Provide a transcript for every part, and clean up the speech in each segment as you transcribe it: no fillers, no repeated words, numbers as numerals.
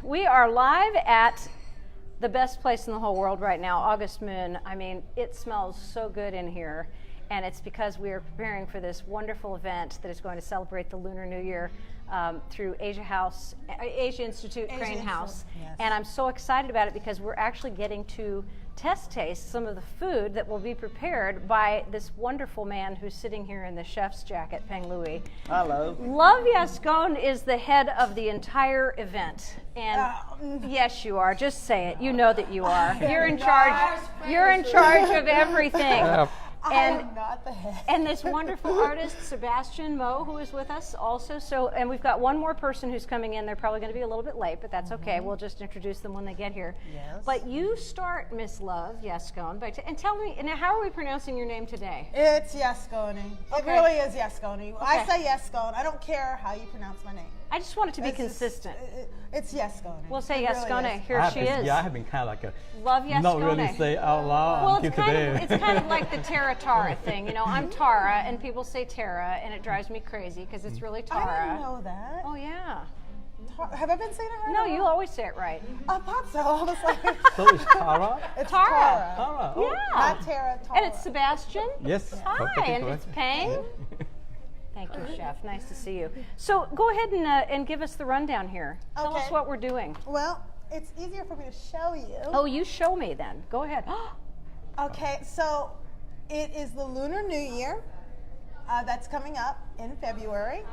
We are live at the best place in the whole world right now, August Moon. I mean, it smells so good in here, and it's because we are preparing for this wonderful event that is going to celebrate the Lunar New Year through Asia Institute Crane House. Yes. And I'm so excited about it because we're actually getting to taste some of the food that will be prepared by this wonderful man who's sitting here in the chef's jacket, Peng Looi. Hello. Love Yascone is the head of the entire event. And yes, you are. Just say it. You know that you are. You're in charge. You're in charge of everything. I am not the head. And this wonderful artist, Sebastian Moe, who is with us also. So, and we've got one more person who's coming in. They're probably going to be a little bit late, but that's okay. We'll just introduce them when they get here. Yes. But you start, Miss Love Yascone, and tell me, now how are we pronouncing your name today? It's Yascone. It Okay. really is Yascone. I Okay. say Yascone. I don't care how you pronounce my name. I just want it to be It's just- consistent. It's Yascone. We'll say It really Yascone. is. Here she is. Yeah, I have been kind of like Love Yascone. not really say out loud Well, until it's kind today. of like the Tara Tara thing. You know, I'm Tara, and people say Tara, and it drives me crazy because it's really I Tara. didn't know that. Oh yeah. Have I been saying it right? No, you always say it right. I thought so. I was like, So it's Tara? it's Tara. Tara. Tara. Oh. Yeah. Not Tara. Tara. And it's Sebastian. Yes. Hi, perfectly and it's correct. Peng. Thank you, Chef. Nice to see you. So go ahead and give us the rundown here. Tell us Okay. what we're doing. Well, it's easier for me to show you. Oh, you show me then. Go ahead. Okay, so it is the Lunar New Year that's coming up in February,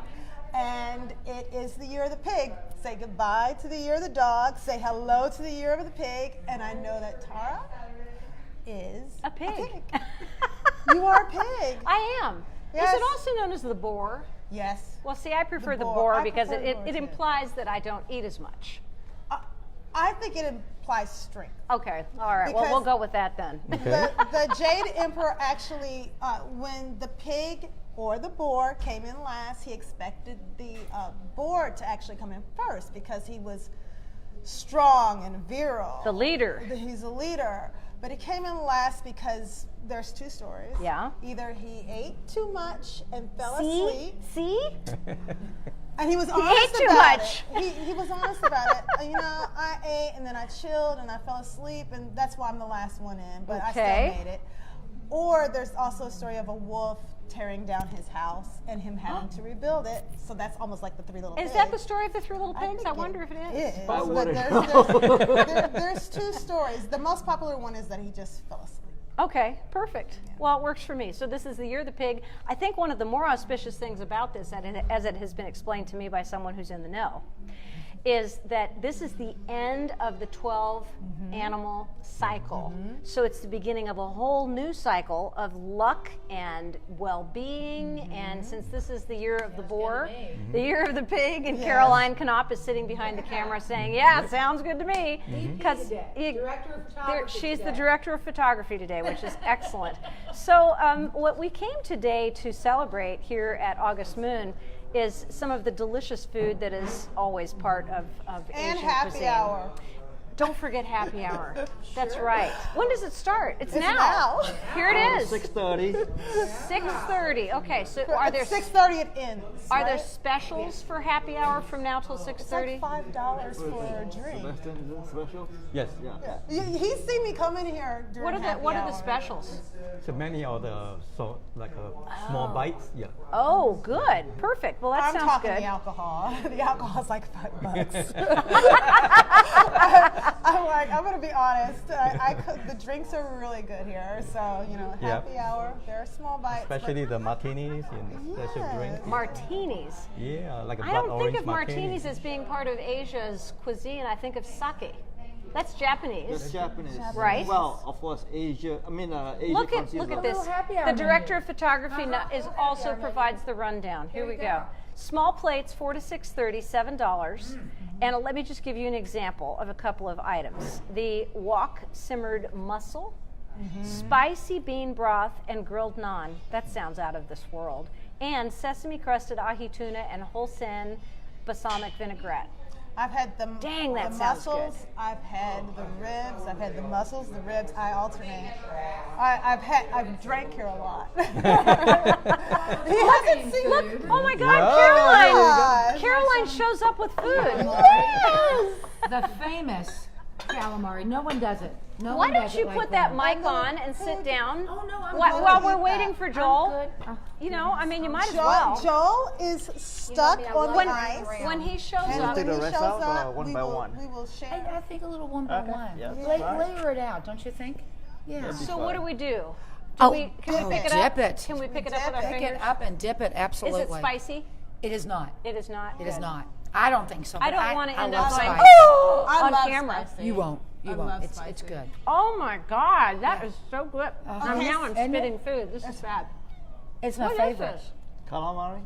and it is the year of the pig. Say goodbye to the year of the dog, say hello to the year of the pig, and I know that Tara is A pig. You are a pig. I am. Yes. Is it also known as the boar? Yes. Well, see, I prefer the boar. boar I because prefer the boar, it too. implies that I don't eat as much. I think it implies strength. Okay, all right. Well, we'll Because- go with that then. Okay. The Jade Emperor actually, when the pig or the boar came in last, he expected the boar to actually come in first because he was strong and virile. The leader. He's a leader. But he came in last because there's two stories. Yeah. Either he ate too much and fell See? asleep, See? and he was ate honest too about much. it. He was honest about it. You know, I ate and then I chilled and I fell asleep, and that's why I'm the last one in. But I Okay. still made it. Or there's also a story of a wolf tearing down his house and him having to rebuild it. So that's almost like the Three Little Pigs. Is that the story of the Three Little Pigs? think I wonder if it is. It is. I But wouldn't there's two stories. The most popular one is that he just fell asleep. Okay, perfect. Well, it works for me. So this is the year of the pig. I think one of the more auspicious things about this, as it has been explained to me by someone who's in the know, is that this is the end of the 12 animal cycle. So it's the beginning of a whole new cycle of luck and well-being. And since this is the year of the boar, the year of the pig, and Caroline Knopp is sitting behind the camera saying, "Yeah, it sounds good to me," because Director of photography she's the today. director of photography today, which is excellent. So what we came today to celebrate here at August Moon is some of the delicious food that is always part of And Asian happy cuisine. hour. Don't forget happy hour. That's right. When does it start? It's now. now. Here it is. 6:30. 6:30. Okay, so are there 6:30 it ends. are there right? specials for happy hour from now till It's 6:30? like $5 for a drink. Sebastian, is it special? Yes. Yeah. He's seen me come in here during What are the happy what are the hour. specials? So many of the small bites. Yeah. Oh, good. Perfect. Well, that I'm sounds talking good. the alcohol. The alcohol's like $5. I'm like, I'm gonna be honest. The drinks are really good here. So happy hour. There are small bites. Especially the martinis and the special Yeah. drink. Martinis. Yeah, like a I blood don't orange think of martini. martinis as being part of Asia's cuisine. I think of sake. That's Japanese. That's Japanese. Right. Well, of course, Asia. Asia Look at considers this. little happy hour The director menu. of photography is Happy also hour menu. provides the rundown. Here we we go. go. Small plates, 4 to 6:30, $7. And let me just give you an example of a couple of items. The wok simmered mussel, spicy bean broth, and grilled naan. That sounds out of this world. And sesame crusted ahi tuna and wholesale balsamic vinaigrette. I've had the Dang, that the sounds good. mussels. I've had the ribs. I've had the mussels, the ribs. I alternate. I've drank here a lot. He hasn't seen. Oh my God, Yeah. Caroline! Gosh. Caroline shows up with food. Yes! The famous calamari. No one does it. No Why one don't does you it like put that that. mic on and sit down Oh, no, I'm while, good. while we're Eat waiting that. for Joel? Good. You know, I mean, you might as well. Joel is stuck I on love the it. ice. When he shows And up, take the when he rest shows out, up, one we by will, one? we will share. I think a little one by one. yeah, Layer it out, don't you think? Yeah. so what do we do? Oh, Can we pick it up? dip it. Can we pick it up with our Pick fingers? it up and dip it, absolutely. Is it spicy? It is not. It is not. It is not. I don't think so. I but don't want to end love up going spice. I on love camera. spicy. You won't. I You won't. love It's spicy. good. Oh my God, that is so good. Now I'm Isn't it? spitting food. This is bad. It's my What is favorite. this? Calamari.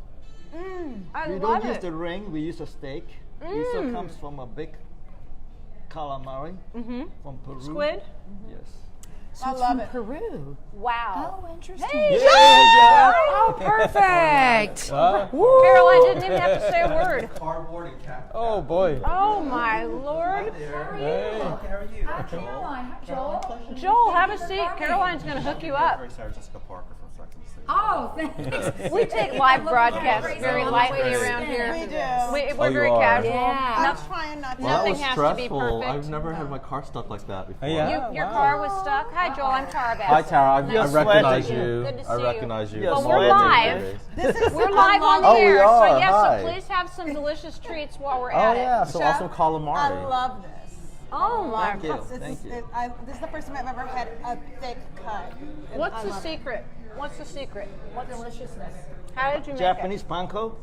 I We love don't use it. the ring. We use a steak. This all comes from a big calamari from Peru. Squid? Yes. So I it's love from it. Peru. Wow. Oh, interesting. Hey, Oh, perfect. Caroline didn't even have to say a word. Cardboard and cat. Oh boy. Oh my Lord. Hey. How are you? Hi, Caroline. Hi, Joel. Joel, have a seat. Caroline's going to hook you up. Very Sarah Jessica Parker from Sex and the City. Oh, thanks. We take live broadcasts very lightly around here. We do. We're you very are? casual. I'm No- trying not to. Well, that Nothing was has to be stressful. perfect. I've never had my car stuck like that before. Yeah. Your car was stuck. Hi, Joel. I'm Tara Bassett. Hi, Tara. I Nice to recognize meet you. Good to see I you. recognize you. Yes, Well, from we're all the live. videos. This is We're live on the Oh, we air, so are. yes, Hi. so please have some delicious treats while we're Oh at yeah, it. some Chef, awesome calamari. I love this. Oh my Thank you. God. Thank you. This is the first time I've ever had a thick cut. And What's I the love it. secret? What's the secret? What's Deliciousness. How did you make Japanese panko.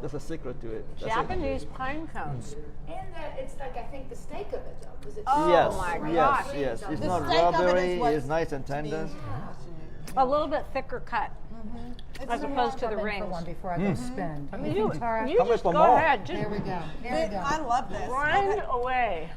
There's a secret to it. it? That's it. Japanese pine cones. And that it's like, I think, the steak of it, though. Because it's Oh Yes, my yes, gosh. yes. It's The not steak of it is rubbery. what's It's nice and to me. tender. A little bit thicker cut as opposed to the For rings. one before I go spin. You Tara? just for go more. ahead. Just There we go. There we go. I love this. grind away.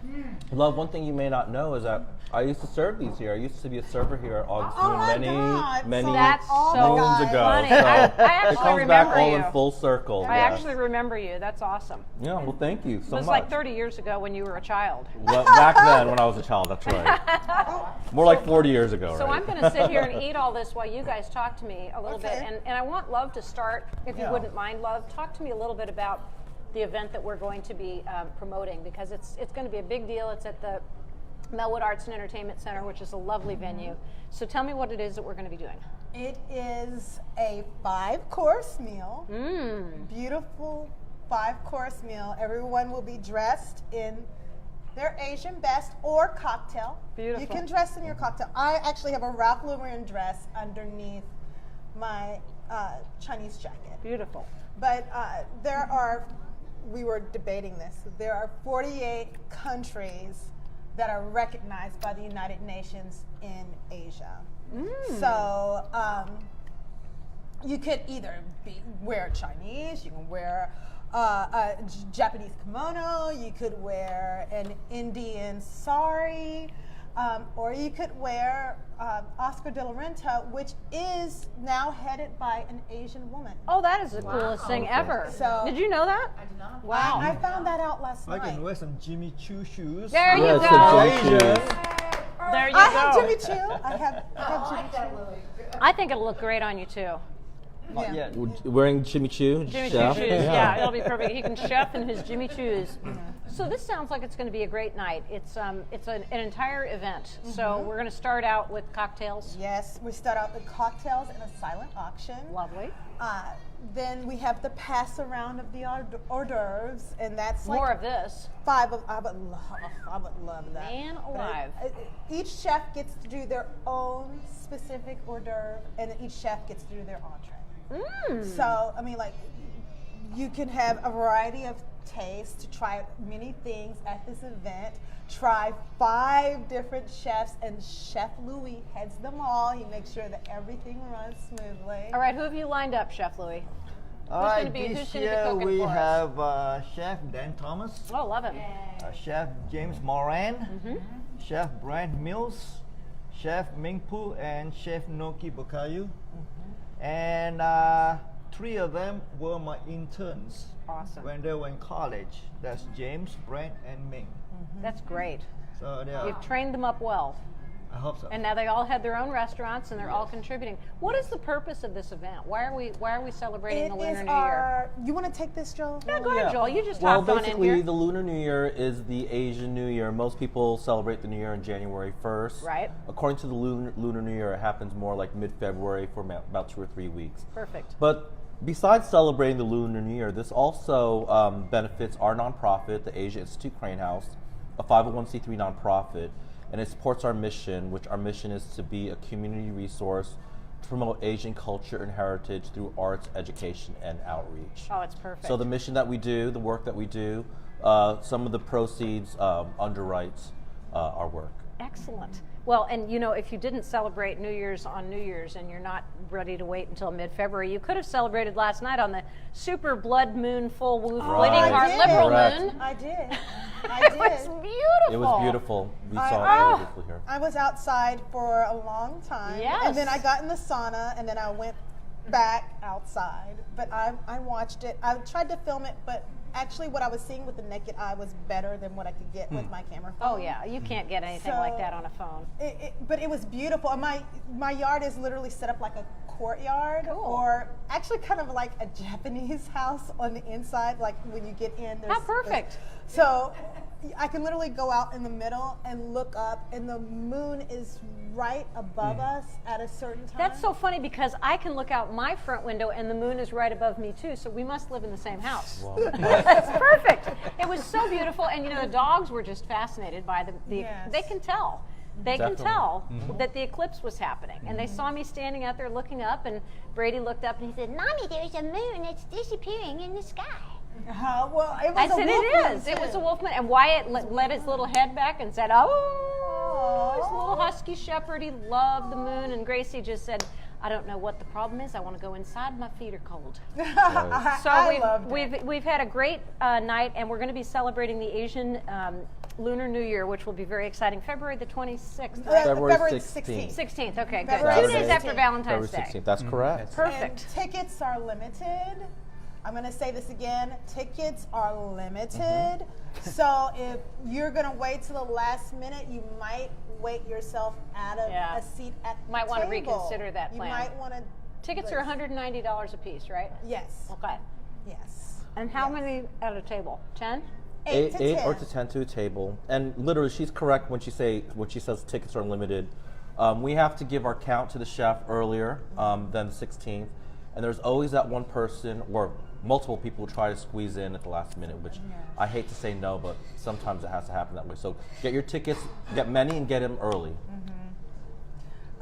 Love, one thing you may not know is that I used to serve these here. I used to be a server here at August Oh Moon my many, God. many That's Oh so my moons God. ago. funny. So I actually it comes remember back all you. in full circle. I yes. actually remember you. That's awesome. Yeah, well, thank you It so was much. like 30 years ago when you were a child. Well, back then, when I was a child, that's right. More like 40 years ago, So right? I'm going to sit here and eat all this while you guys talk to me a little bit. Okay. And I want Love to start, if you Yeah. wouldn't mind, Love. Talk to me a little bit about the event that we're going to be promoting, because it's going to be a big deal. It's at the Melwood Arts and Entertainment Center, which is a lovely venue. So tell me what it is that we're going to be doing. It is a 5-course meal. Mmm. Beautiful 5-course meal. Everyone will be dressed in their Asian best or cocktail. Beautiful. You can dress in your cocktail. I actually have a Ralph Lauren dress underneath my Chinese jacket. Beautiful. But we were debating this, there are 48 countries that are recognized by the United Nations in Asia. So you could either wear Chinese, you can wear a Japanese kimono, you could wear an Indian sari, or you could wear Oscar de la Renta, which is now headed by an Asian woman. Oh, that is the coolest thing ever. So- Did you know that? I did not. Wow. I found that out last I night. can wear some Jimmy Choo shoes. There you Yes, go. Asian. There you I have go. Jimmy Choo. I have Jimmy Choo. I think it'll look great on you too. Not yet. Wearing Jimmy Choo, Jimmy chef? Choo shoes. Yeah, it'll be perfect. He can chef in his Jimmy Choos. So this sounds like it's going to be a great night. It's an entire event. So we're going to start out with cocktails. Yes, we start out with cocktails and a silent auction. Lovely. Then we have the pass around of the hors d'oeuvres, and that's like More of this. 5 of. I would love that. Man But alive. each chef gets to do their own specific hors d'oeuvre, and each chef gets to do their entree. So, I mean, like, you can have a variety of tastes to try many things at this event. Try 5 different chefs, and Chef Louis heads them all. He makes sure that everything runs smoothly. All right, who have you lined up, Chef Louis? All Who's right, gonna be- who's this gonna be year cooking we for us? have Chef Dan Thomas, Oh, love him. Chef James Moran, Chef Brand Mills, Chef Ming Pu, and Chef Noki Bokayu. And 3 of them were my interns Awesome. when they were in college. That's James, Brent, and Ming. That's great. So they are, You've trained them up well. I hope so. And now they all had their own restaurants, and they're all contributing. What is the purpose of this event? Why are we celebrating the Lunar New Year? You want to take this, Joel? Yeah, go ahead, Joel. You just Well, hopped on in basically, here. the Lunar New Year is the Asian New Year. Most people celebrate the New Year on January 1st. Right. According to the Lunar New Year, it happens more like mid-February for about 2 or 3 weeks. Perfect. But besides celebrating the Lunar New Year, this also benefits our nonprofit, the Asia Institute Crane House, a 501c3 nonprofit, and it supports our mission, which our mission is to be a community resource to promote Asian culture and heritage through arts, education, and outreach. Oh, it's perfect. So the mission that we do, the work that we do, some of the proceeds underwrites our work. Excellent. Well, and if you didn't celebrate New Year's on New Year's and you're not ready to wait until mid-February, you could have celebrated last night on the super blood moon, full bleeding heart liberal Correct. moon. I did. It was beautiful. It was beautiful. We saw it very beautifully here. I was outside for a long time. Yes. And then I got in the sauna, and then I went back outside. But I watched it. I tried to film it, but actually what I was seeing with the naked eye was better than what I could get with my camera phone. Oh yeah, you can't get anything like that on a phone. But it was beautiful. And my yard is literally set up like a courtyard, Cool. or actually kind of like a Japanese house on the inside. Like when you get in, there's How perfect. So I can literally go out in the middle and look up, and the moon is right above us at a certain time. That's so funny because I can look out my front window and the moon is right above me too, so we must live in the same house. Wow. That's perfect. It was so beautiful, and the dogs were just fascinated by the Yes. they can tell. They Definitely. can tell that the eclipse was happening. And they saw me standing out there looking up, and Brady looked up and he said, "Mommy, there's a moon that's disappearing in the sky." Well, it was I a said, wolf "It moon, is. It too. was a wolf moon." And Wyatt let his little head back and said, "Oh, his little husky shepherd. He loved the moon." And Gracie just said, "I don't know what the problem is. I want to go inside. My feet are cold." So I loved it. we've had a great night, and we're going to be celebrating the Asian Lunar New Year, which will be very exciting. February the 26th, right? February 16th. 16th. Okay, good. February 2 days after 16th. Valentine's February Day. 16th. That's correct. Perfect. And tickets are limited. I'm going to say this again. Tickets are limited. So if you're going to wait till the last minute, you might wait yourself out of a seat at the Might want to table. reconsider that plan. You might want to. Tickets are $190 a piece, right? Yes. Okay. Yes. And how many at a table? 10? 8 to 10. or to 10 to a table. And literally, she's correct when she says tickets are limited. We have to give our count to the chef earlier than the 16th. And there's always that one person or multiple people who try to squeeze in at the last minute, which I hate to say no, but sometimes it has to happen that way. So get your tickets, get many, and get them early.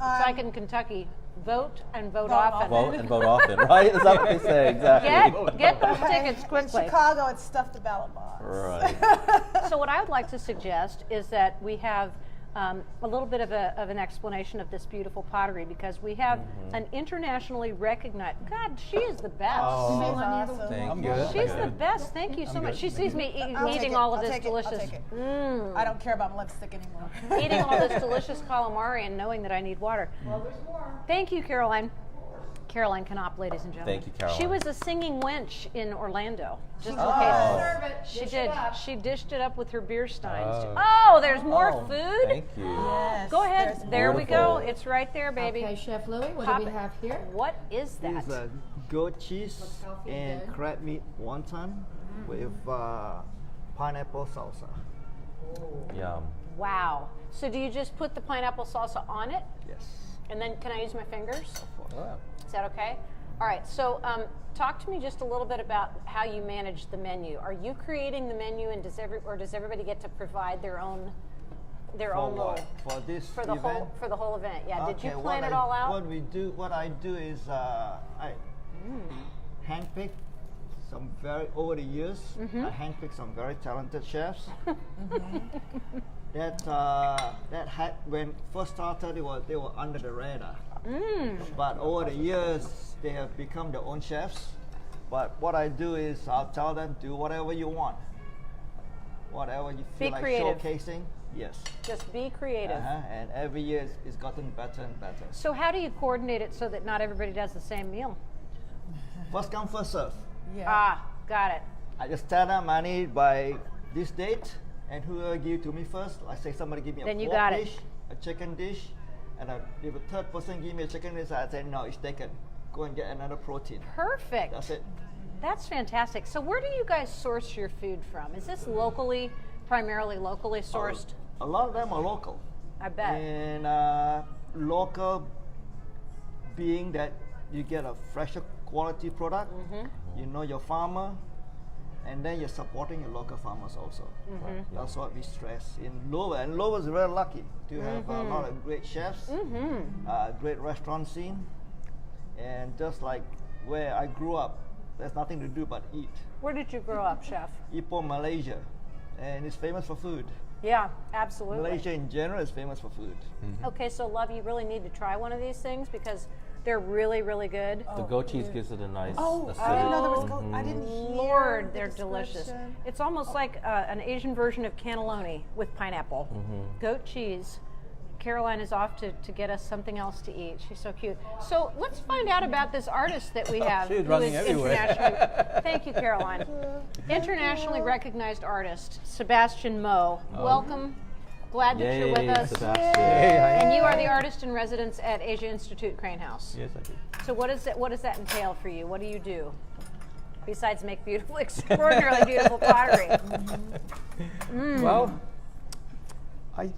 It's like in Kentucky, vote and vote often. Vote and vote often, right? Is that what they say? Exactly. Get those tickets In quickly. Chicago, it's stuff the ballot box. Right. So what I would like to suggest is that we have a little bit of an explanation of this beautiful pottery, because we have an internationally recognized. God, she is the best. I'm good. She's the best. Thank you so much. She sees me eating all of this delicious, I'll take it. I don't care about lipstick anymore. eating all this delicious calamari and knowing that I need water. Well, there's more. Thank you, Caroline. Caroline Knopp, ladies and gentlemen. Thank you, Caroline. She was a singing wench in Orlando. Just in Oh. case. Serve it. She Dish did. it up. She dished it up with her beer steins. Oh. Oh, there's more Oh, food. Thank you. Yes, Go ahead. there's There we go. Beautiful. It's right there, baby. Okay, Chef Louie, what Pop do we it. have here? What is that? This is goat cheese healthy and and good. crab meat wonton with pineapple salsa. Yum. Wow. So do you just put the pineapple salsa on it, Yes. and then can I use my fingers? Wow. Is that okay? All right. So talk to me just a little bit about how you manage the menu. Are you creating the menu, and does everybody get to provide their own For little what? For this for the event? whole event? Yeah. Did you Okay, plan it all out? What I do is I handpick some over the years. Mm-hmm. I handpick some very talented chefs. When first started, they were under the radar. But over the years, they have become their own chefs. But what I do is I'll tell them, do whatever you want, whatever you feel Be like creative. showcasing. Yes. Just be creative. And every year it's gotten better and better. So how do you coordinate it so that not everybody does the same meal? First come, first serve. Ah, got it. I just tell them I need by this date, and whoever give to me first, I say somebody give me Then a you pork got it. dish, a chicken dish, and if a third person give me a chicken dish, I say no, it's taken. Go and get another protein. Perfect. That's it. That's fantastic. So where do you guys source your food from? Is this primarily locally sourced? A lot of them are local. I bet. And local being that you get a fresher quality product, you know your farmer, and then you're supporting your local farmers also. That's what we stress in Lower. And Lower is very lucky to have a lot of great chefs, great restaurant scene. And just like where I grew up, there's nothing to do but eat. Where did you grow up, Chef? Ipoh, Malaysia. And it's famous for food. Yeah, absolutely. Malaysia in general is famous for food. Okay, so Love, you really need to try one of these things because they're really, really good. The goat cheese gives it a nice Oh, acidity. I didn't know there was goat. I didn't hear Lord, the they're delicious. description. It's almost like an Asian version of cannelloni with pineapple. Goat cheese. Caroline is off to get us something else to eat. She's so cute. So let's find out about this artist that we have. She's who running is everywhere. internationally- Thank you, Caroline. Internationally recognized artist, Sebastian Moe. Welcome. Glad that you're with us. Sebastian. And you are the artist in residence at Asia Institute Crane House. Yes, I do. So what does that entail for you? What do you do? Besides make beautiful, extraordinarily beautiful pottery. Well, I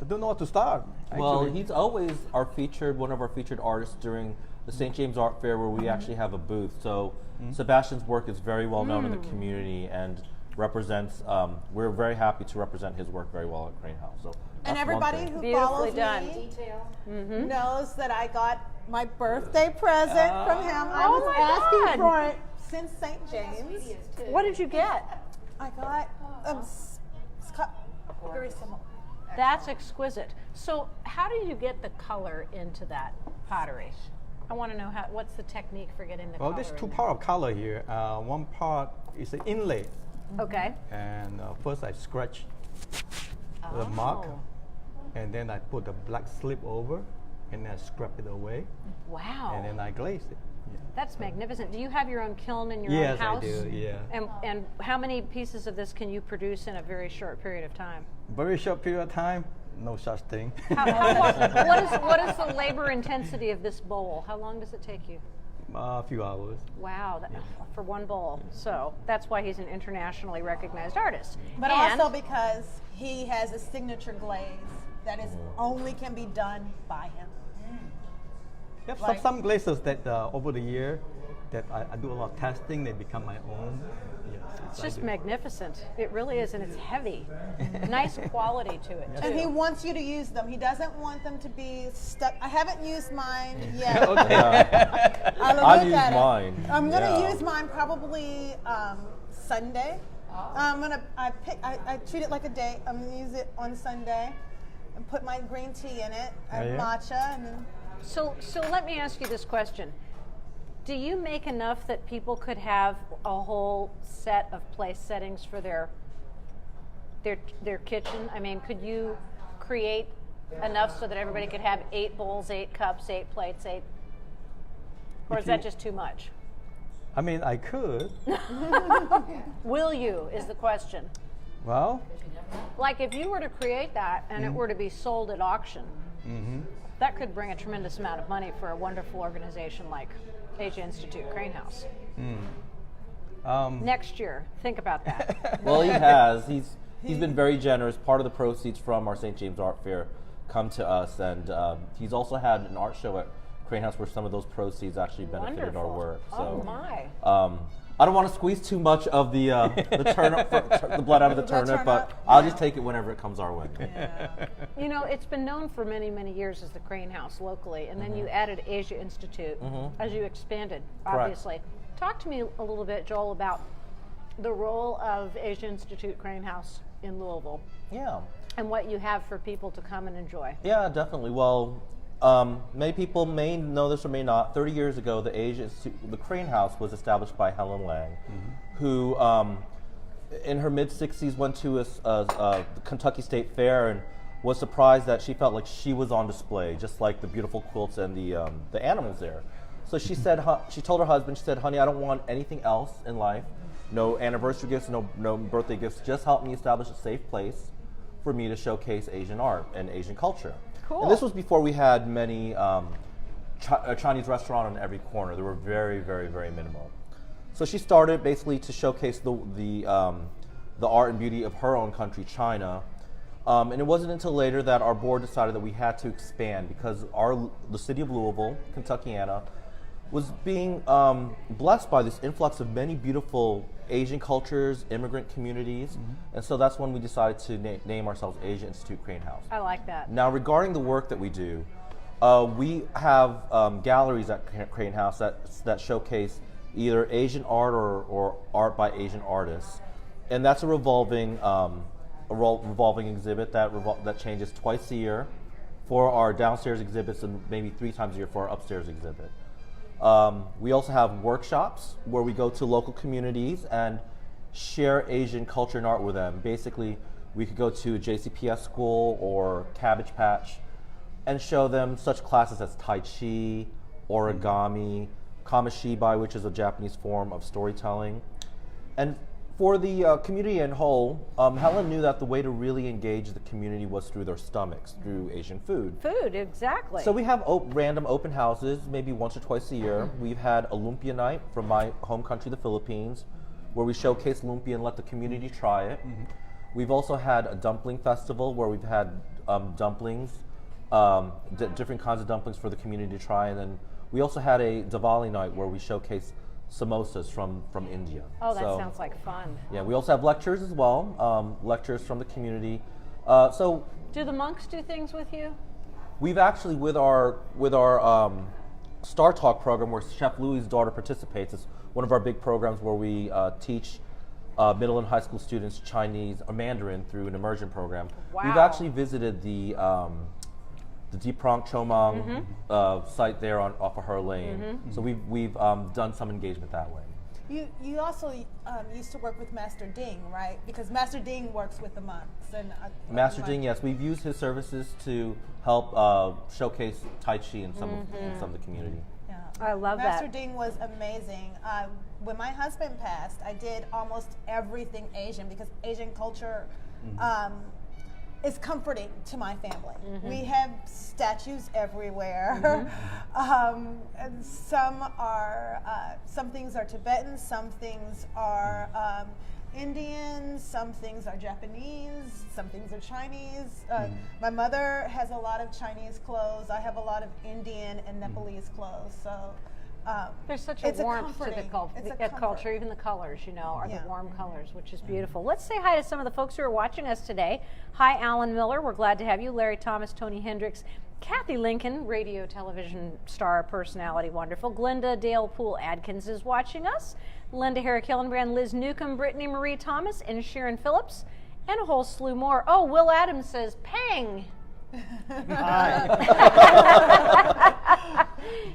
don't know what to start. Well, actually. he's always one of our featured artists during the St. James Art Fair, where we actually have a booth. So Sebastian's work is very well known in the community and represents. We're very happy to represent his work very well at Crane House. So And that's one everybody thing. who Beautifully follows done. me Detail. knows that I got my birthday present from him. I Oh was my asking God. for it since St. James. What did you get? I got very similar. That's exquisite. So how do you get the color into that pottery? I want to know what's the technique for getting the Well, color there's in two there? parts of color here. One part is an inlay, Okay. and first I scratch the mark, Oh. and then I put the black slip over, and then I scrap it away, Wow. and then I glaze it. Yeah. That's magnificent. Do you have your own kiln in your Yes, own I house? do, yeah. And how many pieces of this can you produce in a very short period of time? Very short period of time, no such thing. How long, what is the labor intensity of this bowl? How long does it take you? A few hours. Wow, for one bowl. So that's why he's an internationally recognized artist. But And- also because he has a signature glaze that is only can be done by him. Yep, Like- some glazes that over the year that I do a lot of testing, they become my own. Yes, It's I just do. magnificent. It really is, and it's heavy. Nice quality to it, too. And he wants you to use them. He doesn't want them to be stuck. I haven't used mine yet. I'll I've look used at it. mine. I'm gonna Yeah. use mine probably Sunday. I treat it like a date. I'm gonna use it on Sunday and put my green tea in it and yeah? matcha and then So let me ask you this question. Do you make enough that people could have a whole set of place settings for their kitchen? I mean, could you create enough so that everybody could have 8 bowls, 8 cups, 8 plates, 8? Or If is that you- just too much? I mean, I could. Will you is the question. Well, Like if you were to create that and it were to be sold at auction, that could bring a tremendous amount of money for a wonderful organization like Asia Institute Crane House. Next year, think about that. Well, he has. He's been very generous. Part of the proceeds from our St. James Art Fair come to us, and he's also had an art show at Crane House where some of those proceeds actually benefited our Wonderful. work. Oh So, my. I don't want to squeeze too much of the turnip, the blood out of the turnip, but I'll just take it whenever it comes our way. You know, it's been known for many, many years as the Crane House locally, and then you added Asia Institute as you expanded, obviously. Talk to me a little bit, Joel, about the role of Asia Institute Crane House in Louisville Yeah. and what you have for people to come and enjoy. Yeah, definitely. Well, many people may know this or may not. 30 years ago, the Crane House was established by Helen Lang, who, in her mid-60s, went to the Kentucky State Fair and was surprised that she felt like she was on display, just like the beautiful quilts and the animals there. So she said, she told her husband, she said, "Honey, I don't want anything else in life no anniversary gifts, no birthday gifts. Just help me establish a safe place for me to showcase Asian art and Asian culture. Cool. And this was before we had many a Chinese restaurant on every corner. They were very, very, very minimal. So she started basically to showcase the art and beauty of her own country, China. And it wasn't until later that our board decided that we had to expand because the city of Louisville, Kentuckiana, was being blessed by this influx of many beautiful Asian cultures, immigrant communities, and so that's when we decided to name ourselves Asia Institute Crane House. I like that. Now, regarding the work that we do, we have galleries at Crane House that showcase either Asian art or art by Asian artists, and that's a revolving exhibit that changes twice a year for our downstairs exhibits and maybe 3 times a year for our upstairs exhibit. We also have workshops where we go to local communities and share Asian culture and art with them. Basically, we could go to a JCPS school or Cabbage Patch and show them such classes as Tai Chi, origami, Kamishibai, which is a Japanese form of storytelling. And for the community in whole, Helen knew that the way to really engage the community was through their stomachs, through Asian food. Food, exactly. So we have random open houses, maybe once or twice a year. We've had a lumpia night from my home country, the Philippines, where we showcase lumpia and let the community try it. We've also had a dumpling festival where we've had dumplings, different kinds of dumplings for the community to try. And then we also had a Diwali night where we showcase samosas from India. Oh, that sounds like fun. Yeah, we also have lectures as well, lectures from the community. Do the monks do things with you? We've actually, with our Star Talk program, where Chef Louie's daughter participates, it's one of our big programs where we teach middle and high school students Chinese or Mandarin through an immersion program. Wow. We've actually visited the Deeprong Chomang site there off of Her Lane. So we've done some engagement that way. You also used to work with Master Ding, right? Because Master Ding works with the monks. And Master Ding, yes, we've used his services to help showcase Tai Chi in some of the community. Yeah. I love Master that. Ding was amazing. When my husband passed, I did almost everything Asian because Asian culture is comforting to my family. We have statues everywhere. And some things are Tibetan, some things are Indian, some things are Japanese, some things are Chinese. My mother has a lot of Chinese clothes. I have a lot of Indian and Nepalese clothes. So There's such a warmth to the comfort. culture, even the colors, are Yeah. the warm colors, which is beautiful. Let's say hi to some of the folks who are watching us today. Hi, Alan Miller, we're glad to have you. Larry Thomas, Tony Hendricks, Kathy Lincoln, radio, television star, personality, wonderful. Glenda Dale Poole Adkins is watching us. Linda Herrick Hillenbrand, Liz Newcomb, Brittany Marie Thomas, and Sharon Phillips, and a whole slew more. Oh, Will Adams says, Peng.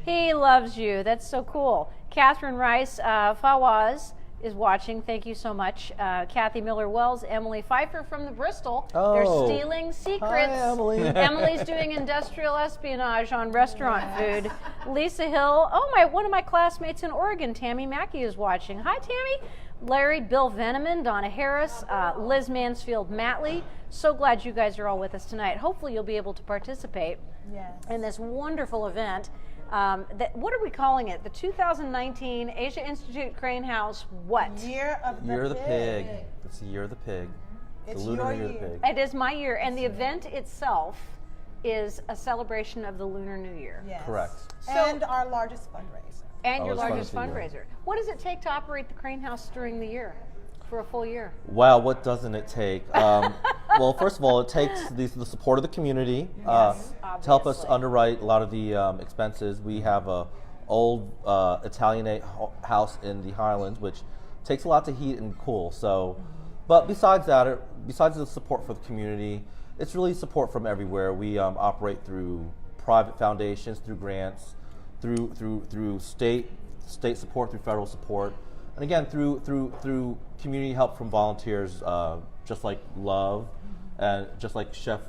He loves you. That's so cool. Catherine Rice Fawaz is watching. Thank you so much. Kathy Miller Wells, Emily Pfeiffer from the Bristol. They're stealing secrets. Hi, Emily. Emily's doing industrial espionage on restaurant food. Lisa Hill. One of my classmates in Oregon, Tammy Mackey, is watching. Hi, Tammy. Larry, Bill Veneman, Donna Harris, Liz Mansfield Matley. So glad you guys are all with us tonight. Hopefully you'll be able to participate in this wonderful event. What are we calling it? The 2019 Asia Institute Crane House what? Year of the Year of the Pig. Pig. It's the Year of the Pig. It's the Lunar your New Year of the year. Pig. It is my year, and the event itself is a celebration of the Lunar New Year. Yes. Correct. And our largest fundraiser. And your it's fun largest to see, yeah. fundraiser. What does it take to operate the Crane House during the year, for a full year? Wow, what doesn't it take? Well, first of all, it takes the support of the community to help us obviously. underwrite a lot of the expenses. We have a old Italianate house in the Highlands, which takes a lot to heat and cool. So, but besides that, besides the support for the community, it's really support from everywhere. We operate through private foundations, through grants, through state support, through federal support, and again through community help from volunteers, just like Love, and just like Chef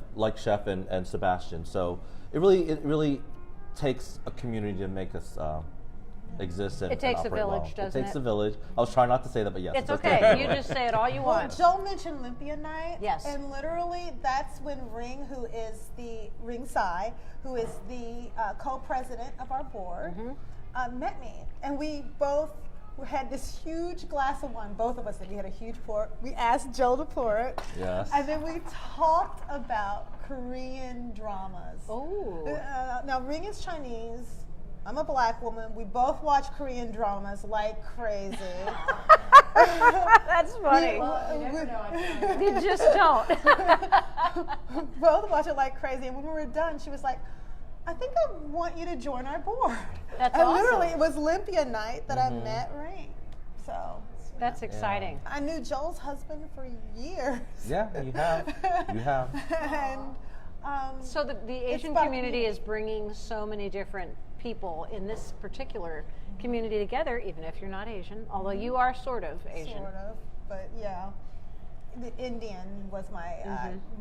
and Sebastian. So it really takes a community to make us exist and It takes a operate village, well. doesn't It takes it? a village. I was trying not to say that, but yes. It's it does okay. take a You village. just say it all you Well, want. Joel mentioned Olympia night. Yes. And literally, that's when Ring, who is the Ring Sai, who is the co-president of our board, met me, and we both had this huge glass of wine. Both of us did. We had a huge pour. We asked Joel to pour it. Yes. And then we talked about Korean dramas. Oh. Now, Ring is Chinese. I'm a black woman. We both watch Korean dramas like crazy. That's funny. You just don't. Both watch it like crazy. And when we were done, she was like, I think I want you to join our board. That's and awesome. literally, it was Olympia night that I met Ring. So That's exciting. I knew Joel's husband for years. Yeah, you have. You have. And So the Asian about community is bringing so many different people in this particular community together, even if you're not Asian, although you are sort of Asian. sort of, but yeah. The Indian was my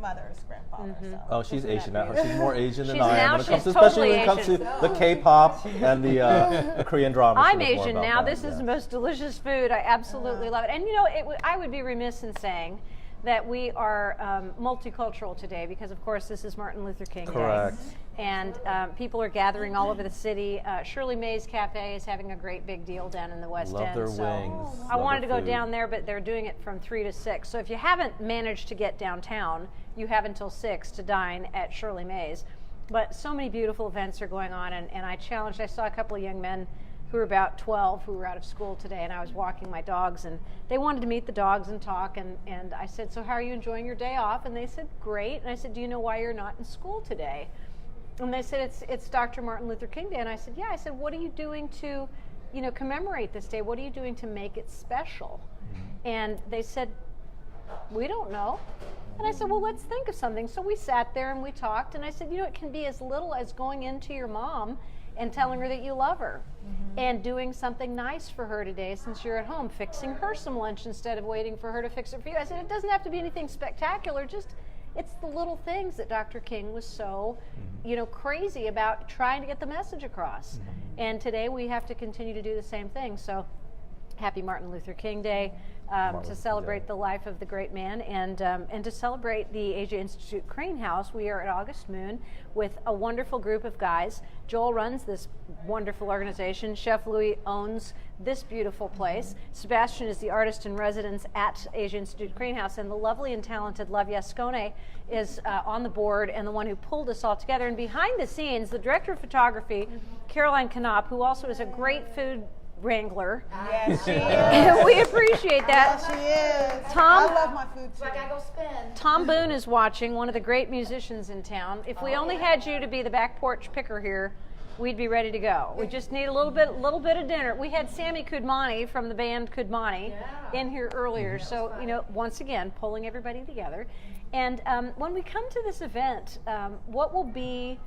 mother's grandfather. So. Oh, she's Isn't that Asian now. beautiful? She's more Asian than She's I am now- when it comes to, she's especially when totally it comes to Asian. the K-pop and the Korean drama. I'm She knows more Asian about now. that, This is yes. the most delicious food. I absolutely love it. And you know, I would be remiss in saying that we are multicultural today because, of course, this is Martin Luther King Correct. Day. And people are gathering all over the city. Shirley May's Cafe is having a great big deal down in the West Love End. their so wings. I Love wanted to their go food. down there, but they're doing it from 3 to 6. So if you haven't managed to get downtown, you have until 6 to dine at Shirley May's. But so many beautiful events are going on, and I saw a couple of young men who were about 12 who were out of school today, and I was walking my dogs, and they wanted to meet the dogs and talk, and I said, so how are you enjoying your day off? And they said, great. And I said, do you know why you're not in school today? And they said, it's Dr. Martin Luther King Day. And I said, yeah. I said, what are you doing to, commemorate this day? What are you doing to make it special? And they said, we don't know. And I said, well, let's think of something. So we sat there and we talked, and I said, it can be as little as going into your mom and telling her that you love her and doing something nice for her today since you're at home, fixing her some lunch instead of waiting for her to fix it for you. I said, it doesn't have to be anything spectacular, just it's the little things that Dr. King was so, crazy about trying to get the message across. And today we have to continue to do the same thing. So happy Martin Luther King Day. To celebrate the life of the great man and to celebrate the Asia Institute Crane House. We are at August Moon with a wonderful group of guys. Joel runs this wonderful organization. Chef Louis owns this beautiful place. Sebastian is the artist in residence at Asia Institute Crane House, and the lovely and talented Love Yascone is on the board and the one who pulled us all together. And behind the scenes, the director of photography, Caroline Knopp, who also is a great food wrangler. Yes, she is. We appreciate that. Yes, she is. Tom- I love my food too. I gotta go spin. Tom Boone is watching, one of the great musicians in town. If we only had you to be the back porch picker here, we'd be ready to go. We just need a little bit of dinner. We had Sammy Kudmani from the band Kudmani in here earlier. So, once again, pulling everybody together. And when we come to this event, what will be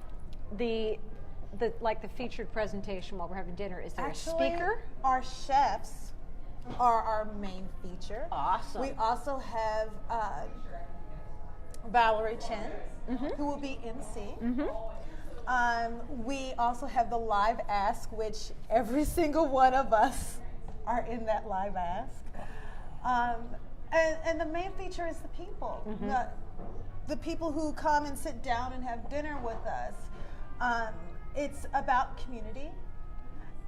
the featured presentation while we're having dinner? Is there Actually, a speaker? Our chefs are our main feature. Awesome. We also have Valerie Chen, who will be MC. We also have the live ask, which every single one of us are in that live ask. And the main feature is the people. The people who come and sit down and have dinner with us. It's about community.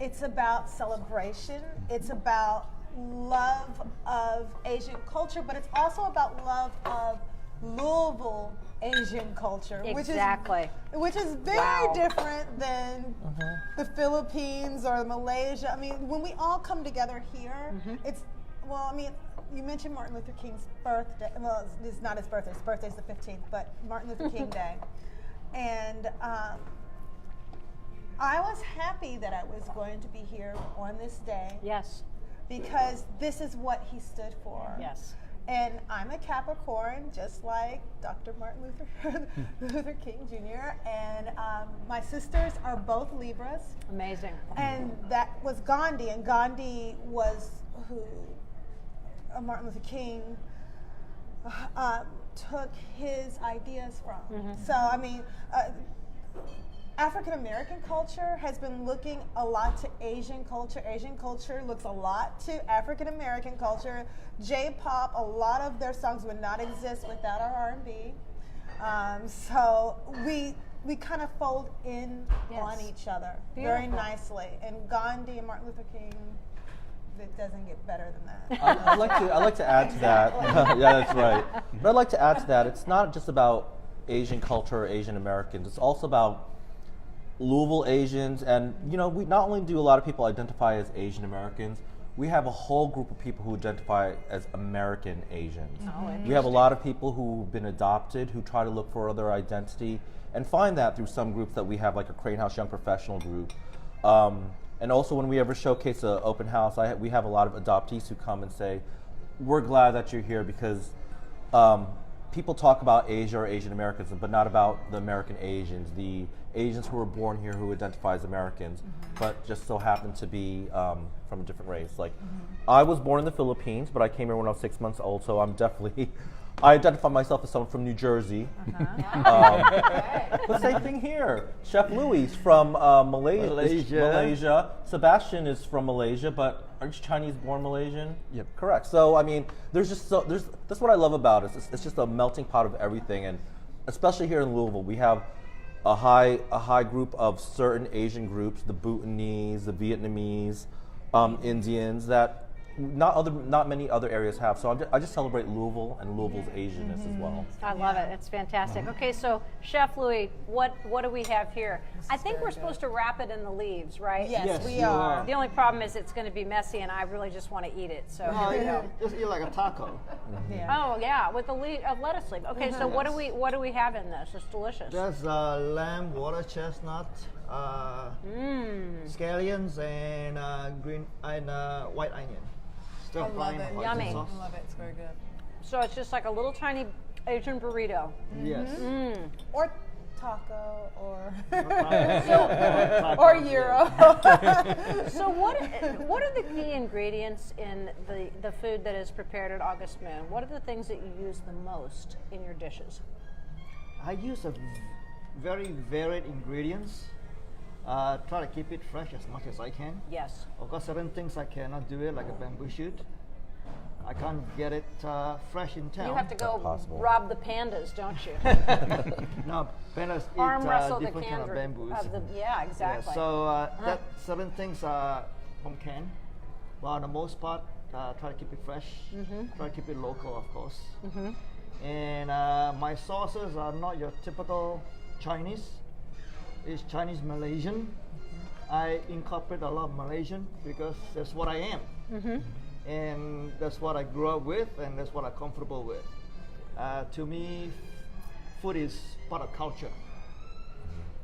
It's about celebration. It's about love of Asian culture, but it's also about love of Louisville Asian culture, Exactly. which is very different than the Philippines or Malaysia. I mean, when we all come together here, you mentioned Martin Luther King's birthday. Well, it's not his birthday. His birthday's the 15th, but Martin Luther King Day. And I was happy that I was going to be here on this day. Yes. Because this is what he stood for. Yes. And I'm a Capricorn, just like Dr. Martin Luther King Jr. And my sisters are both Libras. Amazing. And that was Gandhi. And Gandhi was who Martin Luther King took his ideas from. So, African American culture has been looking a lot to Asian culture. Asian culture looks a lot to African American culture. J-pop, a lot of their songs would not exist without our R&B. So we kind of fold in on each other very nicely. And Gandhi and Martin Luther King, it doesn't get better than that. I'd like to add to that. Yeah, that's right. But I'd like to add to that. It's not just about Asian culture or Asian Americans. It's also about Louisville Asians, and we not only do a lot of people identify as Asian Americans, we have a whole group of people who identify as American Asians. We have a lot of people who've been adopted who try to look for other identity and find that through some groups that we have, like a Crane House Young Professional group. And also when we ever showcase an open house, we have a lot of adoptees who come and say, we're glad that you're here because people talk about Asia or Asian Americans, but not about the American Asians, the Asians who were born here who identify as Americans, but just so happen to be from a different race. Like, I was born in the Philippines, but I came here when I was 6 months old, so I'm definitely, I identify myself as someone from New Jersey. But same thing here. Chef Louis from Malaysia. Sebastian is from Malaysia, but aren't you Chinese-born Malaysian? Yep. Correct. So I mean, that's what I love about it. It's just a melting pot of everything, and especially here in Louisville, we have a high group of certain Asian groups, the Bhutanese, the Vietnamese, Indians that not many other areas have. So I just celebrate Louisville and Louisville's Asianness as well. I love it. It's fantastic. Okay, so Chef Louis, what do we have here? I think we're supposed to wrap it in the leaves, right? Yes, we are. The only problem is it's going to be messy, and I really just want to eat it. So here we go. Just eat like a taco. Oh yeah, with the lettuce leaf. Okay, so what do we have in this? It's delicious. There's lamb, water chestnut, scallions, and white onion. Still I love it. Yummy. I love it. It's very good. So it's just like a little tiny Asian burrito. Yes. Or taco, or Or gyro. So what are the key ingredients in the food that is prepared at August Moon? What are the things that you use the most in your dishes? I use a very varied ingredients. Try to keep it fresh as much as I can. Yes. Of course, certain things I cannot do it, like a bamboo shoot. I can't get it fresh in town. You have to go possible. rob the pandas, don't you? No, pandas Arm wrestle eat the different kind of bamboos. yeah, exactly. Yeah, so that certain things are from can, but on the most part, try to keep it fresh. Try to keep it local, of course. And my sauces are not your typical Chinese. It's Chinese Malaysian. I incorporate a lot of Malaysian because that's what I am. And that's what I grew up with, and that's what I'm comfortable with. To me, food is part of culture.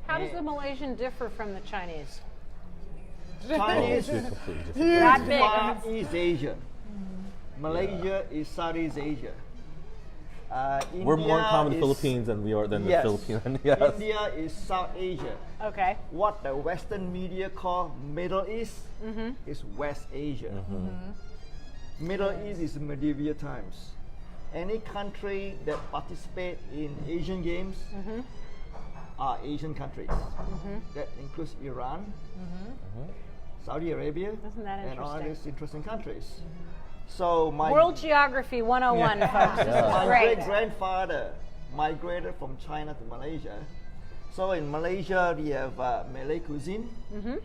How does the Malaysian differ from the Chinese? Chinese is That big. Far East Asia. Malaysia is Southeast Asia. We're more in India common in the is- Philippines than we are than Yes. the Philippines. Yes. India is South Asia. Okay. What the Western media call Middle East is West Asia. Middle East is medieval times. Any country that participate in Asian games are Asian countries. That includes Iran, Saudi Arabia, Isn't that and all interesting? these interesting countries. So my World Geography 101, folks. This is my great. great-grandfather migrated from China to Malaysia. So in Malaysia, we have Malay cuisine,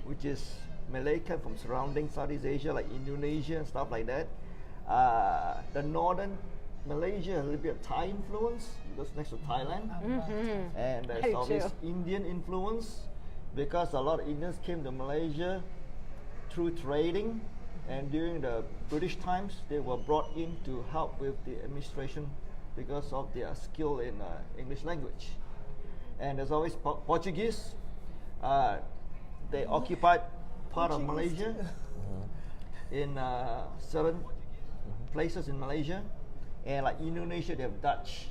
which is Malay come from surrounding Southeast Asia, like Indonesia and stuff like that. The northern Malaysia has a little bit of Thai influence because next to Thailand. And I there's do all this too. Indian influence because a lot of Indians came to Malaysia through trading. And during the British times, they were brought in to help with the administration because of their skill in English language. And there's always Portuguese. They occupied part of Malaysia in certain places in Malaysia. And like Indonesia, they have Dutch.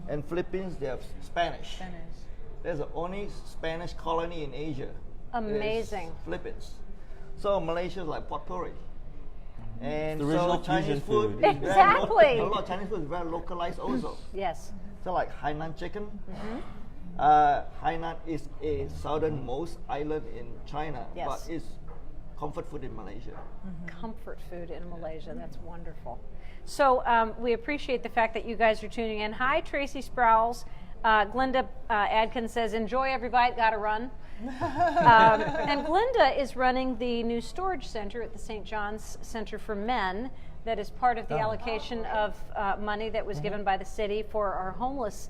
And Philippines, they have Spanish. There's the only Spanish colony in Asia. Amazing. Is Philippines. So Malaysia is like potpourri. And The original so Chinese fusion food, food. is very Exactly. a lot of Chinese food is very localized also. Yes. So like Hainan chicken, Hainan is a southernmost island in China, Yes. but it's comfort food in Malaysia. Comfort food in Malaysia. That's wonderful. So we appreciate the fact that you guys are tuning in. Hi, Tracy Sprouse. Glenda Adkins says, enjoy every bite, gotta run. And Glenda is running the new storage center at the St. John's Center for Men that is part of the allocation of money that was given by the city for our homeless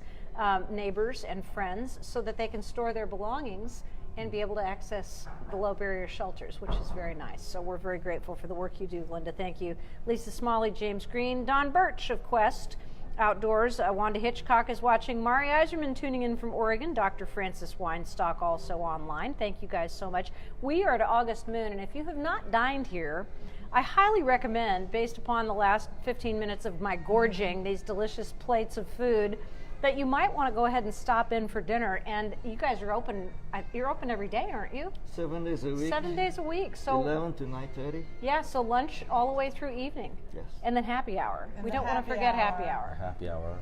neighbors and friends so that they can store their belongings and be able to access the low barrier shelters, which is very nice. So we're very grateful for the work you do, Linda. Thank you. Lisa Smalley, James Green, Don Birch of Quest Outdoors. Wanda Hitchcock is watching. Mari Eiserman tuning in from Oregon. Dr. Francis Weinstock also online. Thank you guys so much. We are at August Moon, and if you have not dined here, I highly recommend, based upon the last 15 minutes of my gorging these delicious plates of food, that you might want to go ahead and stop in for dinner. And you guys are open. You're open every day, aren't you? 7 days a week. 7 days a week. So 11 to 9:30. yeah, so lunch all the way through evening. Yes. And then happy hour. And We the don't want to happy forget hour. happy hour. Happy hour.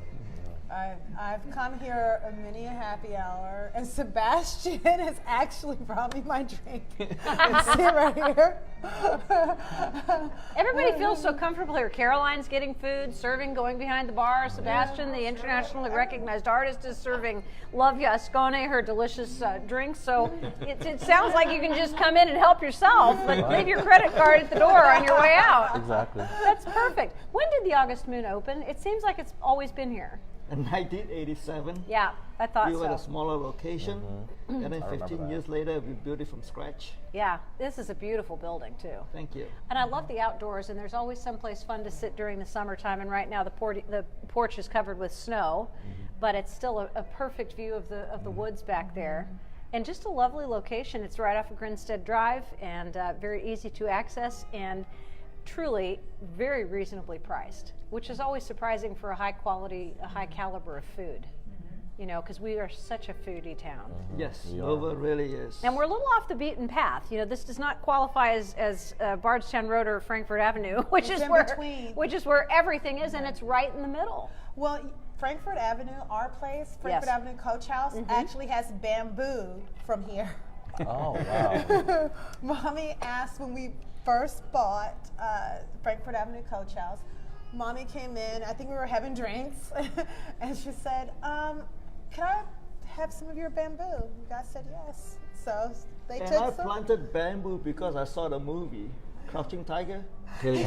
I've come here many a happy hour, and Sebastian has actually brought me my drink. And sit right here. Everybody feels so comfortable here. Caroline's getting food, serving, going behind the bar. Sebastian, the internationally recognized artist, is serving Love Yascone, her delicious drink. So it sounds like you can just come in and help yourself, but leave your credit card at the door on your way out. Exactly. That's perfect. When did the August Moon open? It seems like it's always been here. In 1987, Yeah, I thought we were at a so. smaller location, and then I remember 15 that. years later, we built it from scratch. Yeah, this is a beautiful building too. Thank you. And I love the outdoors, and there's always someplace fun to sit during the summertime. And right now, the porch is covered with snow, but it's still a perfect view of the woods back there. And just a lovely location. It's right off of Grinstead Drive, and very easy to access, and truly very reasonably priced, which is always surprising for a high quality, a high caliber of food. You know, because we are such a foodie town. Yes, We are. Nova really is. And we're a little off the beaten path. You know, this does not qualify as Bardstown Road or Frankfurt Avenue, which It's is in where everything is, and it's right in the middle. Well, Frankfurt Avenue, our place, Frankfurt Yes. Avenue Coach House, actually has bamboo from here. Oh, wow. Mommy asked when we first bought Frankfurt Avenue Coach House. Mommy came in, I think we were having drinks, and she said, can I have some of your bamboo? You guys said yes. So they And took I some. planted bamboo because I saw the movie Crouching Tiger. Really?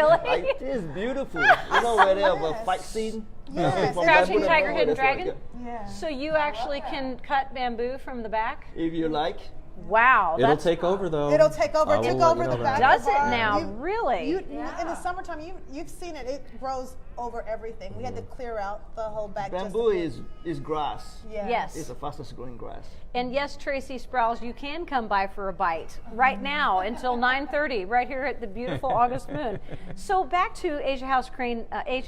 Like, this is beautiful. You know where they have a fight scene? Yes. From Crouching bamboo, Tiger, oh, Hidden that's right, Dragon? Yeah. So you actually can cut bamboo from the back? yeah. If you like. Wow. It'll that's take over, though. It'll take over. I It took will let over you the know back. that. Does it bar. now? Really? In the summertime, you've seen it. It grows over everything. We had to clear out the whole back. just Bamboo to put- is grass. Yeah. Yes. It's the fastest growing grass. And yes, Tracy Sprouse, you can come by for a bite right now until 9:30, right here at the beautiful August Moon. So back to Asia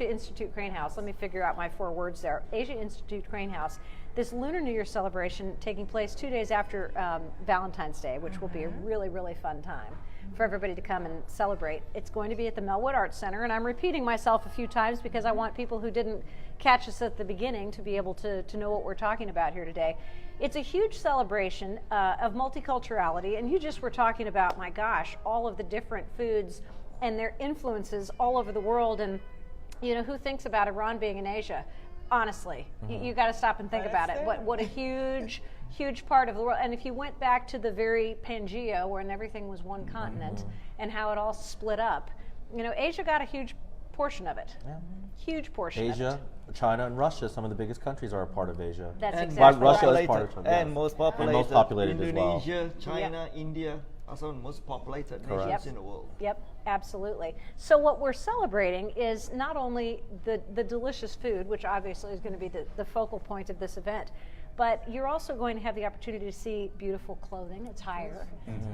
Institute Crane House. Let me figure out my 4 words there. Asia Institute Crane House. This Lunar New Year celebration taking place 2 days after Valentine's Day, which will be a really, really fun time for everybody to come and celebrate. It's going to be at the Melwood Arts Center, and I'm repeating myself a few times because I want people who didn't catch us at the beginning to be able to know what we're talking about here today. It's a huge celebration of multiculturality, and you just were talking about, my gosh, all of the different foods and their influences all over the world. And you know, who thinks about Iran being in Asia? Honestly, you got to stop and think about it. What a huge, huge part of the world. And if you went back to the very Pangea, when everything was one continent, and how it all split up, you know, Asia got a huge portion of it. Yeah. Huge portion of Asia, it. China, and Russia, some of the biggest countries are a part of Asia. That's And exactly Russia right. is part of it, And yes. most populated. And most populated as well. Indonesia, China, India are some of the most populated Correct. nations Yep. in the world. Yep, absolutely. So what we're celebrating is not only the delicious food, which obviously is going to be the focal point of this event, but you're also going to have the opportunity to see beautiful clothing, attire,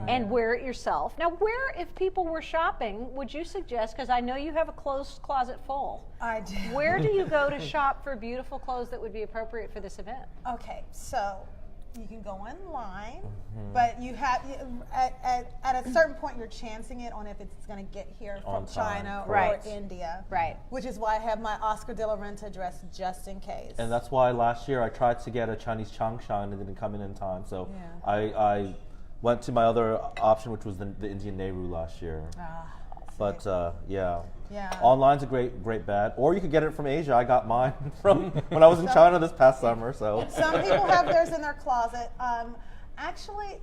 and wear it yourself. Now, where, if people were shopping, would you suggest, because I know you have a clothes closet full, I do. where do you go to shop for beautiful clothes that would be appropriate for this event? Okay, so You can go online, but you have at a certain point you're chancing it on if it's going to get here from On time, China correct. or India, Right. Which is why I have my Oscar de la Renta dress just in case. And that's why last year I tried to get a Chinese changshan and it didn't come in time. So Yeah. I went to my other option, which was the Indian Nehru last year. But yeah. Yeah. Online's a great bet. Or you could get it from Asia. I got mine from when I was in China this past summer. So Some people have theirs in their closet. Actually,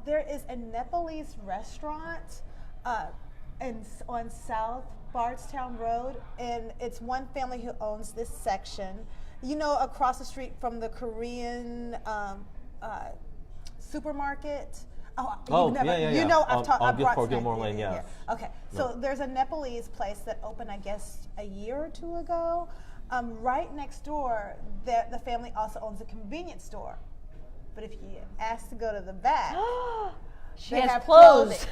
there is a Nepalese restaurant on South Bardstown Road, and it's one family who owns this section. You know, across the street from the Korean supermarket. Oh, you've never, yeah. You know, I've On brought Gilmore snacks. Lane, Yeah, yes. yeah. Okay, so there's a Nepalese place that opened, I guess, a year or two ago. Right next door, the family also owns a convenience store. But if you ask to go to the back, She they has have clothes.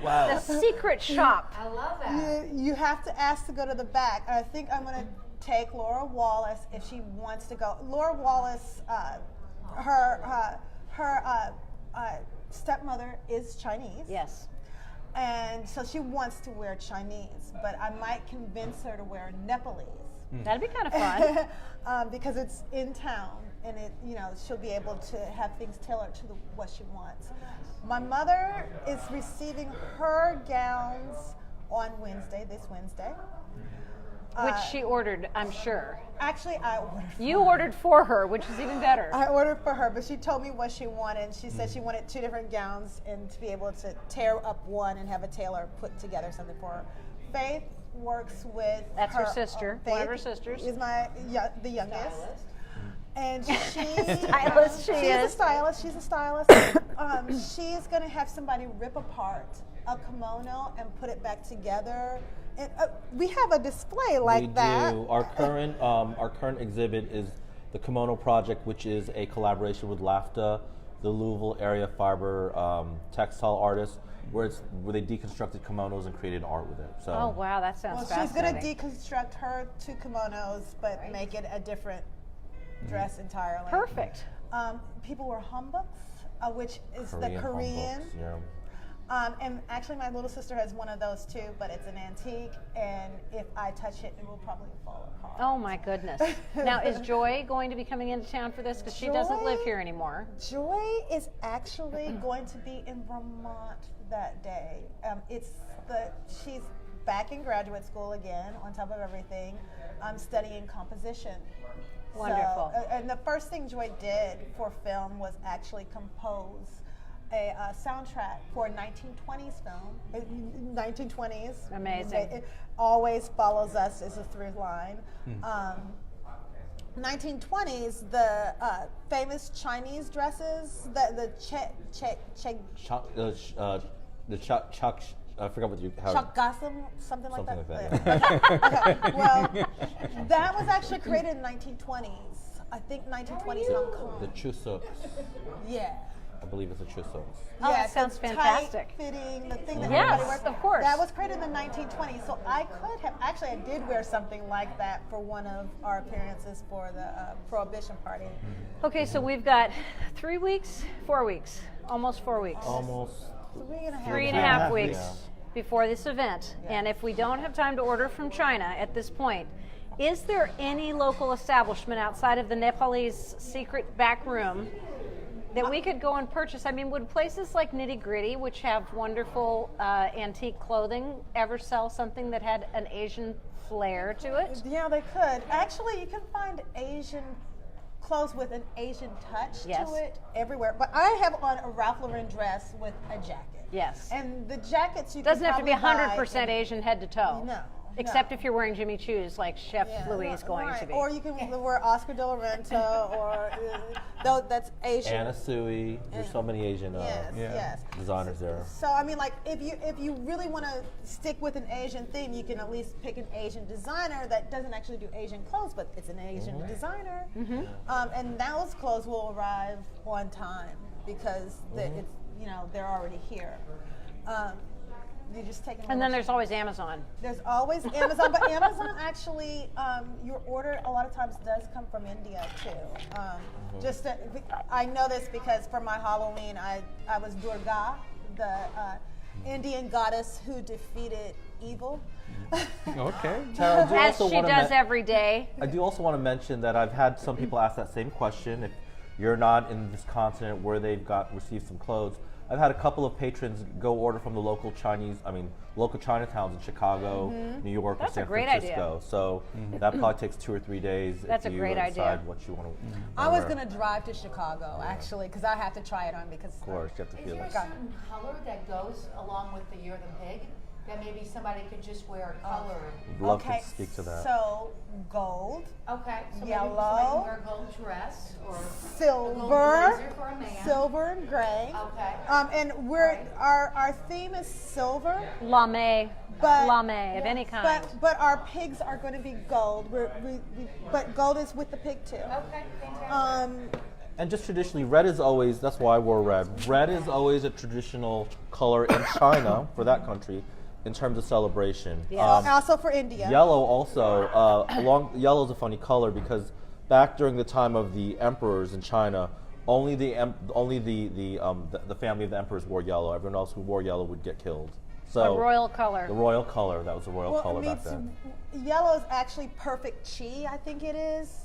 wow. The secret shop. I love that. you have to ask to go to the back. I think I'm going to take Laura Wallace if she wants to go. Laura Wallace, her stepmother is Chinese. Yes. And so she wants to wear Chinese, but I might convince her to wear Nepalese. That'd be kind of fun. Because it's in town, and she'll be able to have things tailored to what she wants. My mother is receiving her gowns on this Wednesday. Which she ordered, I'm sure. Actually, I ordered. You ordered for her, which is even better. I ordered for her, but she told me what she wanted. She said she wanted 2 different gowns and to be able to tear up one and have a tailor put together something for her. Faith works with That's her sister, Faith one of her sisters. is the youngest. And she's Stylist she she's is. a stylist. She's a stylist. She's going to have somebody rip apart a kimono and put it back together. And we have a display like we that. do. Our current exhibit is the Kimono Project, which is a collaboration with LAFTA, the Louisville area fiber textile artists, where they deconstructed kimonos and created art with it. So Oh, wow, that sounds Well, she's going fascinating. to deconstruct her 2 kimonos, but make it a different dress entirely. Perfect. People wear hanboks, which is the Korean Korean. hanboks, yeah. And actually, my little sister has one of those too, but it's an antique, and if I touch it, it will probably fall apart. Oh, my goodness. Now, is Joy going to be coming into town for this? Because she doesn't live here anymore. Joy is actually going to be in Vermont that day. She's back in graduate school again, on top of everything. I'm studying composition. Wonderful. So, and the first thing Joy did for film was actually compose a soundtrack for a 1920s film. 1920s. Amazing. It always follows us as a through line. 1920s, the famous Chinese dresses, the I forgot what you have. Chakgasam, something like Something that. like that, Okay. Well, that was actually created in 1920s. I think 1920s Hong Kong. The Chuseok. Yeah. I believe it's a Chuseok. Oh, that so sounds fantastic. Tight-fitting, the thing that Yes, everybody wears. of course. That was created in the 1920s. So I could have, actually I did wear something like that for one of our appearances for the Prohibition Party. Okay, so we've got 3 weeks, 4 weeks, almost 4 weeks. Almost 3.5 Yeah. weeks before this event. And if we don't have time to order from China at this point, is there any local establishment outside of the Nepalese secret back room that we could go and purchase? I mean, would places like Nitty Gritty, which have wonderful antique clothing, ever sell something that had an Asian flair to it? Yeah, they could. Actually, you can find Asian clothes with an Asian touch Yes. to it everywhere. But I have on a Ralph Lauren dress with a jacket. Yes. And the jackets you Doesn't can have to be probably 100% buy in- Asian head to toe. No. Except if you're wearing Jimmy Choo's like Chef Louis is going right. to be. Or you can wear Oscar de la Renta, or that's Asian. Anna Sui. There's so many Asian Yes. designers there. So I mean, like if you really want to stick with an Asian theme, you can at least pick an Asian designer that doesn't actually do Asian clothes, but it's an Asian designer. And those clothes will arrive on time because it's they're already here. You just take it. And then there's always Amazon. There's always Amazon, but Amazon actually, your order a lot of times does come from India too. I know this because for my Halloween, I was Durga, the Indian goddess who defeated evil. Okay. Tara, I do As also she wanna does every day. I do also want to mention that I've had some people ask that same question. If you're not in this continent where they've received some clothes, I've had a couple of patrons go order from the local Chinatowns in Chicago, New York, That's or San a great Francisco. So that probably takes 2 or 3 days. That's if a you great decide idea. what you want to. I was gonna drive to Chicago actually because I have to try it on because. Of course, you have to Is feel there a it. certain color that goes along with the Year of the Pig? That maybe somebody could just wear a color. Love Okay, to speak to that. so gold, Okay, so Yellow. maybe somebody can wear a gold dress or a gold silver, blazer for a man. silver and gray. Okay. And our theme is silver, Lame. but Lame of any kind. but our pigs are going to be gold. But gold is with the pig too. Okay, fantastic. And just traditionally, red is always, that's why I wore red. Red is always a traditional color in China, for that country, in terms of celebration. Also for India. Yellow also, yellow is a funny color because back during the time of the emperors in China, only the family of the emperors wore yellow. Everyone else who wore yellow would get killed. So A royal color. the royal color, that was the royal color me back then. too. Yellow is actually perfect chi, I think it is.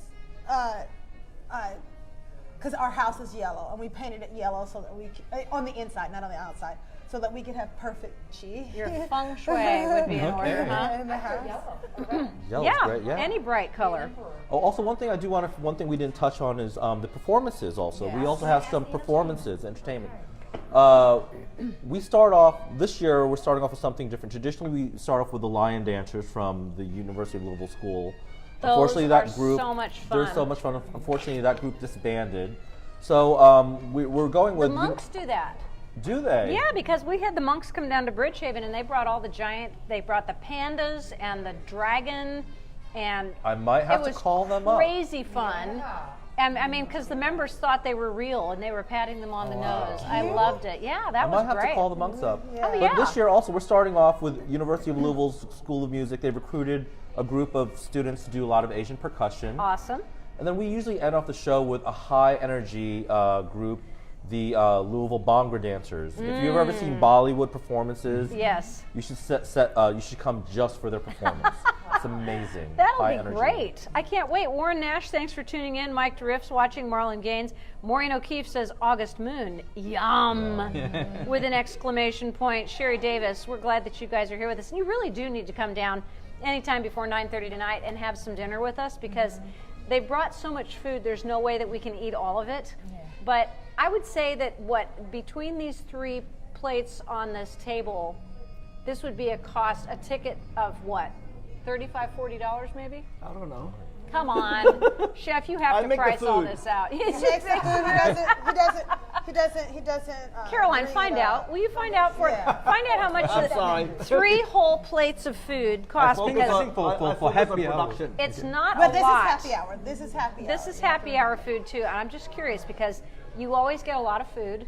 Because our house is yellow, and we painted it yellow so that we on the inside, not on the outside, so that we could have perfect chi. Your feng shui would be in order, huh? in the house. Yellow's Yeah, great, yeah. any bright color. Oh, also, one thing we didn't touch on is the performances. Also, we also have some performances, entertainment. We start off this year. We're starting off with something different. Traditionally, we start off with the lion dancers from the University of Louisville School. Those Unfortunately, are that group so much they're fun. so much fun. Unfortunately, that group disbanded. So we're going The with monks do that. Do they? Yeah, because we had the monks come down to Bridgehaven and they brought all they brought the pandas and the dragon, and I might have it to was call them up. crazy fun. And I mean, because the members thought they were real and they were patting them on the nose. I loved it. Yeah, that I was might have great. to call the monks up. Oh, But yeah. this year also, we're starting off with University of Louisville's School of Music. They've recruited a group of students to do a lot of Asian percussion. Awesome. And then we usually end off the show with a high energy group, the Louisville Bhangra dancers. If you've ever seen Bollywood performances, Yes. you should you should come just for their performance. It's amazing. That'll High be energy. great. I can't wait. Warren Nash, thanks for tuning in. Mike DeRiff's watching. Marlon Gaines. Maureen O'Keefe says August Moon. Yum. With an exclamation point. Sherry Davis, we're glad that you guys are here with us. And you really do need to come down anytime before 9:30 tonight and have some dinner with us because they brought so much food. There's no way that we can eat all of it. But I would say that between these 3 plates on this table, this would be a ticket of what? $35, $40 maybe? I don't know. Come on, Chef, you have I to make the price all food. this out. He makes the food. He doesn't. Caroline, bring find it out. Will you find out find out how much I'm sorry. 3 whole plates of food cost? focus Because on- for happy hour. it's not But a this lot. is happy hour. This is happy hour. This is happy hour food too. And I'm just curious because you always get a lot of food,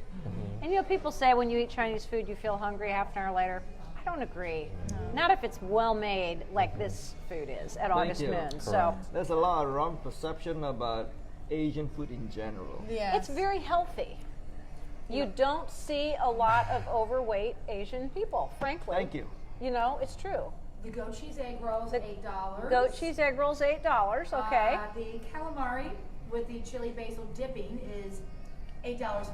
and people say when you eat Chinese food you feel hungry half an hour later. I don't agree. Not if it's well made like this food is at August you. Moon. So There's a lot of wrong perception about Asian food in general. Yes. it's very healthy. You don't see a lot of overweight Asian people, frankly. Thank you. It's true. The goat cheese egg rolls, $8. Goat cheese egg rolls, $8. Okay. The calamari with the chili basil dipping is $8.50.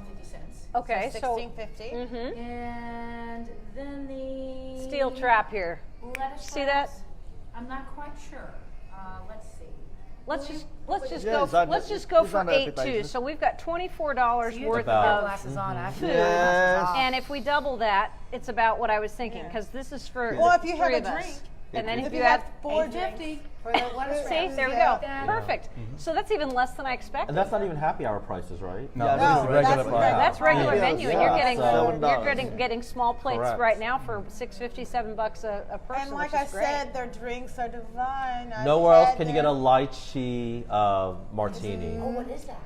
Okay. So $16.50. And then the steel trap here. lettuce. See that? fries, I'm not quite sure. Let's see. Let's just Yeah, go. it's on Let's the- just go it's for on the 8 too. appetizer. So we've got $24 You worth have to put of glasses on. I have to food. put glasses Yes. on. And if we double that, it's about what I was thinking because this is for Well, the if you have 3 a of us. drink. And then if If you you add have 4 $8.50 drinks. for the lettuce see, wraps. there we Yeah. go. Perfect. So that's even less than I expected. And that's not even happy hour prices, right? No, Yeah, this no, is regular that's price. That's regular Yeah. menu, and Yeah. you're getting $7. getting small plates Correct. right now for $6.50, $7 a person, And like which I is great. said, their drinks are divine. Nowhere else can you get a lychee martini. Oh, what is that?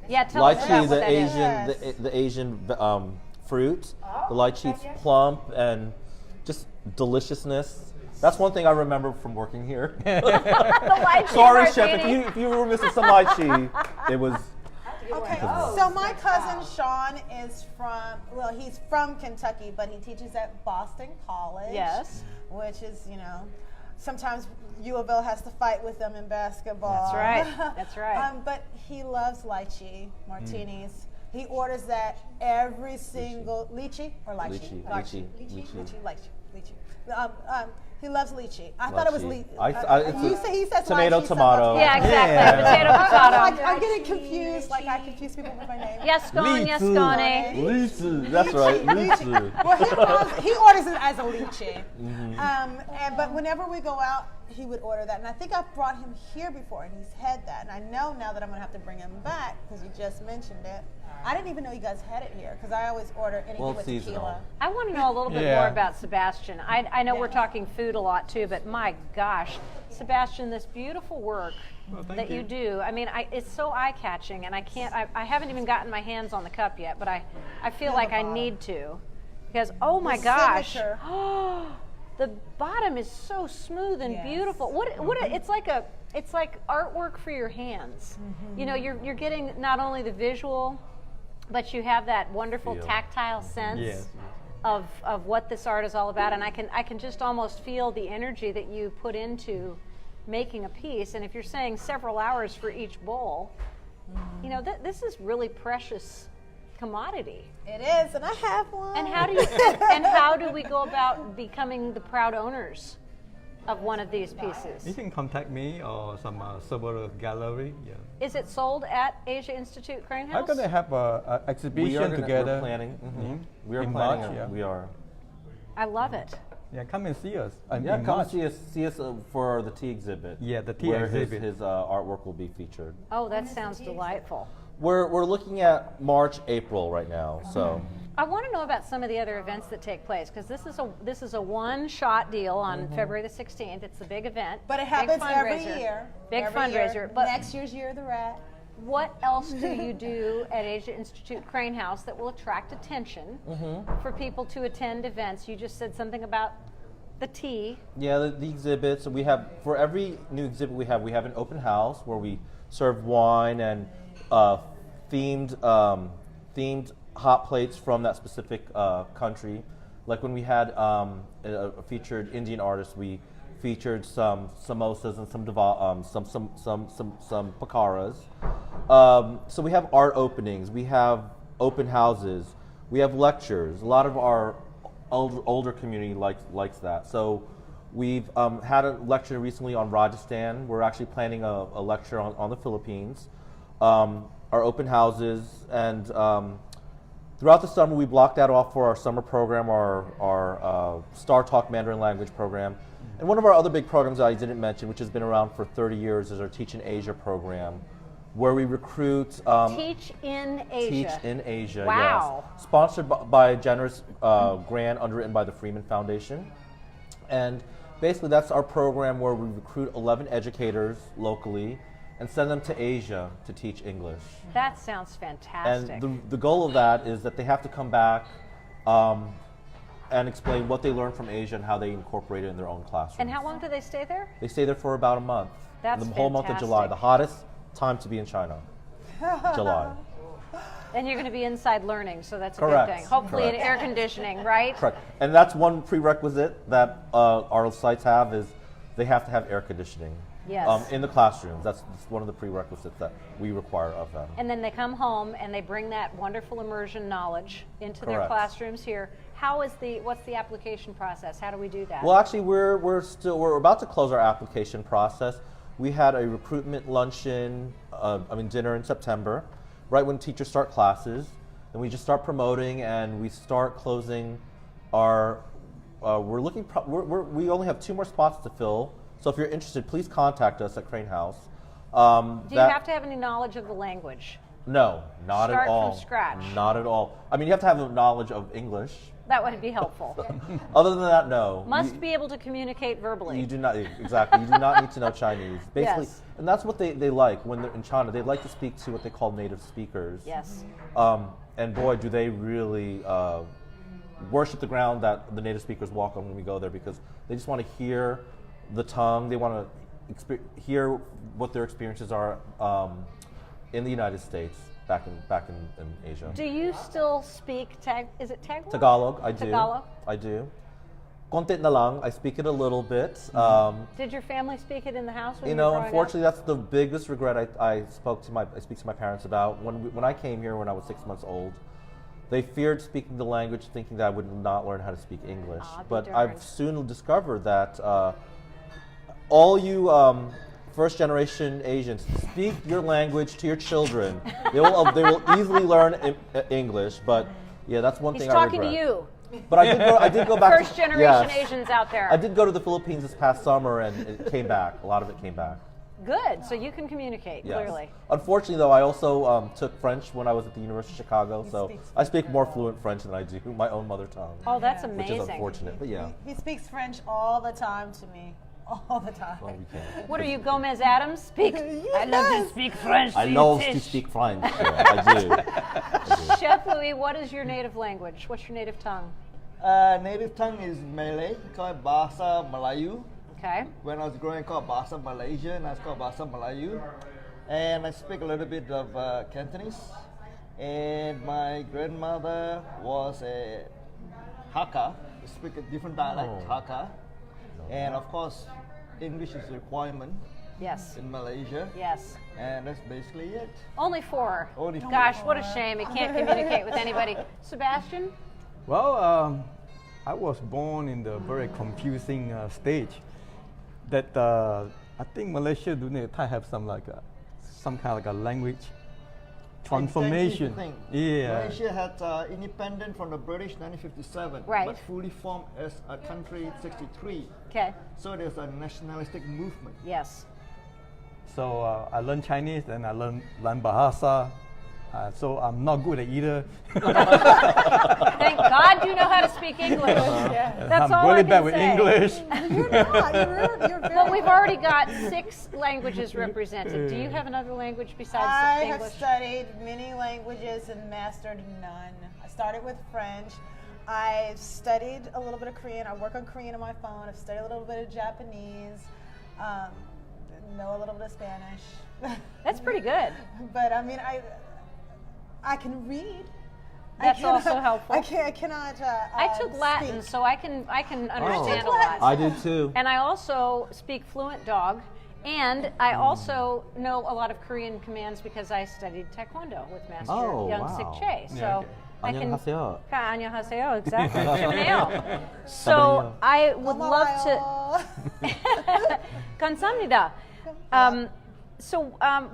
Yeah, tell us about Lychee, what the that is. Asian, the Asian fruit. Oh, The lychee's okay. plump and just deliciousness. That's one thing I remember from working here. The lychee Sorry, Chef, martini. if you were missing some lychee, it was. Okay, so my cousin Sean is from, well, he's from Kentucky, but he teaches at Boston College. Yes. Which is, you know, sometimes U of L has to fight with them in basketball. That's right. That's right. But he loves lychee martinis. He orders that every single lychee or lychee. Lychee. He loves lychee. I thought it was Lychee. he says Tomato, lychee, tomato. Yeah, exactly. Yeah. Potato, potato. I'm getting confused. Like I confuse people with my name. Yascone, Yascone. Lychee. That's right. Lychee. Well, he orders it as a lychee. But whenever we go out, he would order that. And I think I've brought him here before, and he's had that. And I know now that I'm going to have to bring him back because you just mentioned it. I didn't even know you guys had it here because I always order anything with tequila. I want to know a little bit more about Sebastian. I know we're talking food a lot too, but my gosh, Sebastian, this beautiful work that you do. I mean, it's so eye-catching, and I haven't even gotten my hands on the cup yet, but I feel like I need to because oh my gosh, the bottom is so smooth and beautiful. It's like artwork for your hands. You know, you're getting not only the visual, but you have that wonderful tactile sense of what this art is all about, and I can just almost feel the energy that you put into making a piece. And if you're saying several hours for each bowl, you know this is really precious commodity. It is, and I have one. And how do we go about becoming the proud owners of one of these pieces? You can contact me or some server gallery. Yeah. Is it sold at Asia Institute Crane House? I'm going to have an exhibition together. We're planning. We are In planning. March, yeah. We are. I love it. Yeah, come and see us. Yeah, in come March. see us for the tea exhibit. Yeah, the tea where exhibit. his artwork will be featured. Oh, that sounds delightful. We're looking at March, April right now. So I want to know about some of the other events that take place because this is a one-shot deal on February the 16th. It's a big event, But it big happens every fundraiser. year. Big Every fundraiser. year. But Next year's Year of the Rat. what else do you do at Asia Institute Crane House that will attract attention for people to attend events? You just said something about the tea. yeah, the exhibits. We have for every new exhibit we have an open house where we serve wine and themed hot plates from that specific country. Like when we had a featured Indian artist, we featured some samosas and some pakaras. So we have art openings, we have open houses, we have lectures. A lot of our older community likes that. So we've had a lecture recently on Rajasthan. We're actually planning a lecture on the Philippines. Our open houses, and throughout the summer we blocked that off for our summer program, our Star Talk Mandarin language program. And one of our other big programs that I didn't mention, which has been around for 30 years, is our Teach in Asia program, where we recruit Teach in Asia. Teach in Asia, Wow. yes. Sponsored by a generous grant underwritten by the Freeman Foundation. And basically that's our program where we recruit 11 educators locally and send them to Asia to teach English. That sounds fantastic. And the goal of that is that they have to come back and explain what they learned from Asia and how they incorporate it in their own classrooms. And how long do they stay there? They stay there for about a month. That's the whole month of July, fantastic. the hottest time to be in China. July. And you're going to be inside learning, so that's a Correct. good thing. Hopefully in Correct. air conditioning, right? Correct. And that's one prerequisite that our sites have is they have to have air conditioning. Yes. In the classrooms. That's one of the prerequisites that we require of them. And then they come home and they bring that wonderful immersion knowledge into their Correct. classrooms here. What's the application process? How do we do that? Well, actually, we're about to close our application process. We had a recruitment luncheon, dinner in September, right when teachers start classes, and we just start promoting and we start closing our. We only have 2 more spots to fill. So if you're interested, please contact us at Crane House. Do you have to have any knowledge of the language? No, not Start at all. from scratch. Not at all. I mean, you have to have a knowledge of English. That would be helpful. Other than that, no. Must be able to communicate verbally. You do not, exactly. You do not need to know Chinese. Basically, Yes. and that's what they like when they're in China. They like to speak to what they call native speakers. Yes. And boy, do they really worship the ground that the native speakers walk on when we go there, because they just want to hear the tongue. They want to hear what their experiences are in the United States, back in Asia. Do you still speak is it Tagalog? Tagalog, I do. Tagalog? I do. Konti na lang, I speak it a little bit. Did your family speak it in the house when You you were know, growing unfortunately, that's the biggest regret I speak to my parents about. When I came here when I was 6 months old, they feared speaking the language, thinking that I would not learn how to speak English. But I've soon discovered that all you first-generation Asians, speak your language to your children. They will easily learn English. But yeah, that's one thing I regret. He's talking to you. But I did go back. First generation Asians out there. I did go to the Philippines this past summer, and it came back. A lot of it came back. Good. So you can communicate clearly. Unfortunately, though, I also took French when I was at the University of Chicago, so I speak more fluent French than I do my own mother tongue. Oh, that's amazing. Which is unfortunate, but yeah. He speaks French all the time to me. All the time. Well, we can. What are you, Gomez Adams? Speak. I love to speak French. I love to speak French. I do. Chef Louis, what is your native language? What's your native tongue? Native tongue is Malay, called Bahasa Melayu. Okay. When I was growing up, called Bahasa Malaysia, and I called Bahasa Melayu. And I speak a little bit of Cantonese. And my grandmother was a Hakka, speak a different dialect, Hakka. And of course, English is a requirement. Yes. In Malaysia. Yes. And that's basically it. Only 4. Only 4. Gosh, what a shame. You can't communicate with anybody. Sebastian? Well, I was born in the very confusing stage that I think Malaysia do need to have some kind of a language transformation. Yeah. Malaysia had independent from the British 1957, right, but fully formed as a country 63. Okay. So there's a nationalistic movement. Yes. So I learned Chinese, and I learned Bahasa. So I'm not good at either. Thank God you know how to speak English. That's I'm all really I can bad with say. English. You're not. You're very Well, we've already got 6 languages represented. Do you have another language besides I English? have studied many languages and mastered none. I started with French. I've studied a little bit of Korean. I work on Korean on my phone. I've studied a little bit of Japanese. Know a little bit of Spanish. That's pretty good. But I mean, I can read. That's also helpful. I cannot. I took Latin, so I can understand a lot. I did too. And I also speak fluent dog, and I also know a lot of Korean commands because I studied Taekwondo with Master Young Sik Chae. So I can. 안녕하세요. Exactly. 안녕하세요. So I would love to. 감사합니다. So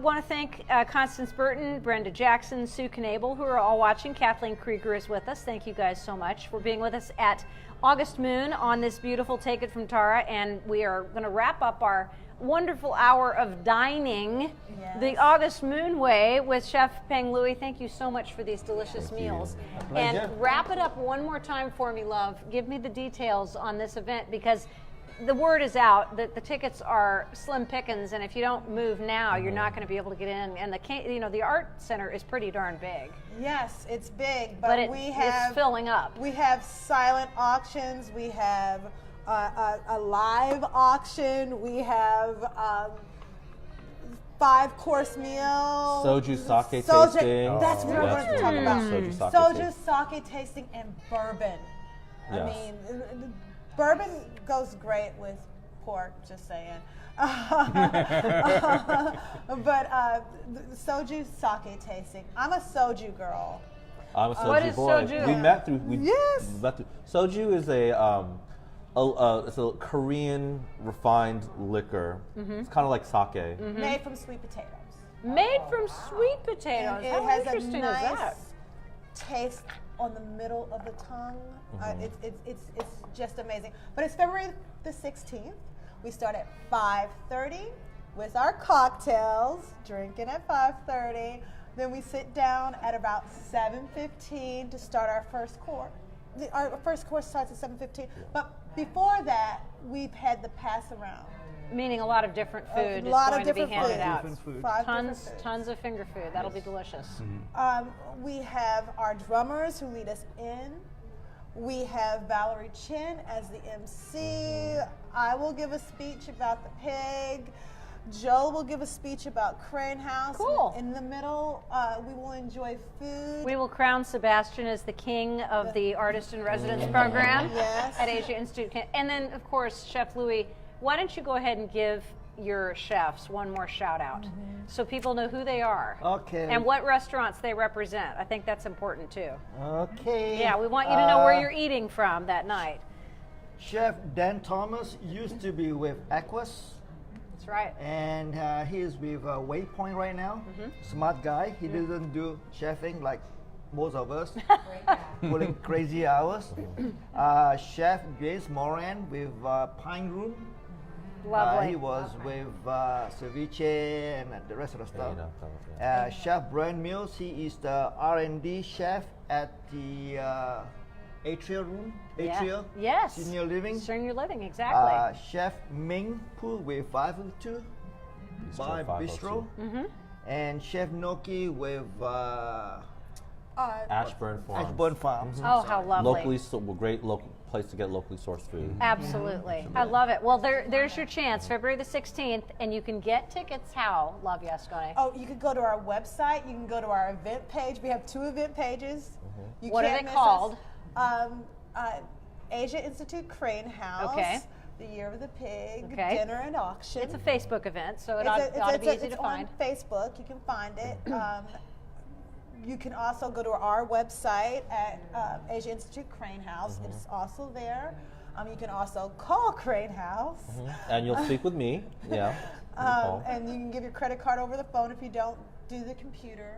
want to thank Constance Burton, Brenda Jackson, Sue Knable, who are all watching. Kathleen Krieger is with us. Thank you guys so much for being with us at August Moon on this beautiful Take It From Tara. And we are going to wrap up our wonderful hour of dining the August Moon way with Chef Peng Looi. Thank you so much for these delicious meals. And wrap it up one more time for me, love. Give me the details on this event, because the word is out that the tickets are slim pickings, and if you don't move now, you're not going to be able to get in. And the art center is pretty darn big. Yes, it's big, but it's filling up. We have silent auctions. We have a live auction. We have 5-course meal. Soju sake tasting. That's what I wanted to talk about. Soju sake tasting and bourbon. Yes. I mean, bourbon goes great with pork, just saying. But soju sake tasting. I'm a soju girl. I'm a soju what is boy. soju? We met through. Yes. Soju is it's a Korean refined liquor. It's kind of like sake. Made from sweet potatoes. Made from sweet potatoes. And it How has interesting a nice is that? taste on the middle of the tongue. It's just amazing. But it's February the 16th. We start at 5:30 with our cocktails, drinking at 5:30. Then we sit down at about 7:15 to start our first course. Our first course starts at 7:15. But before that, we've had the pass around. Meaning a lot of different food is going to be handed out. Tons of finger food. That'll be delicious. We have our drummers who lead us in. We have Valerie Chin as the MC. I will give a speech about the pig. Joel will give a speech about Crane House. Cool. In the middle, we will enjoy food. We will crown Sebastian as the king of the Artist in Residence program Yes. at Asia Institute. And then, of course, Chef Looi, why don't you go ahead and give your chefs one more shout out so people know who they are Okay. and what restaurants they represent. I think that's important too. Okay. Yeah, we want you to know where you're eating from that night. Chef Dan Thomas used to be with Aquas, That's right. and he is with Waypoint right now. Smart guy. He doesn't do chefing like most of us, pulling crazy hours. Chef James Moran with Pine Room. Lovely. He was with Ceviche and the rest of the stuff. Yeah. Chef Brand Mills, he is the R&D chef at the Atria room, Atria Yes. Senior Living. Senior Living, exactly. Chef Ming Pu with 502 by Bistro. And Chef Noki with Ashburn Farms. Ashburn Farms. Oh, how lovely. Locally, great local place to get locally sourced food. Absolutely. I love it. Well, there's your chance, February the 16th, and you can get tickets how, Love Yascone? Oh, you can go to our website. You can go to our event page. We have 2 event pages. You What are can't they miss called? us. Asia Institute Crane House. Okay. The Year of the Pig. Okay. Dinner and auction. It's a Facebook event, so it It's ought to be easy it's to find. on Facebook. You can find it. You can also go to our website at Asia Institute Crane House. It's also there. You can also call Crane House. And you'll speak with me. Yeah. And you can give your credit card over the phone if you don't do the computer.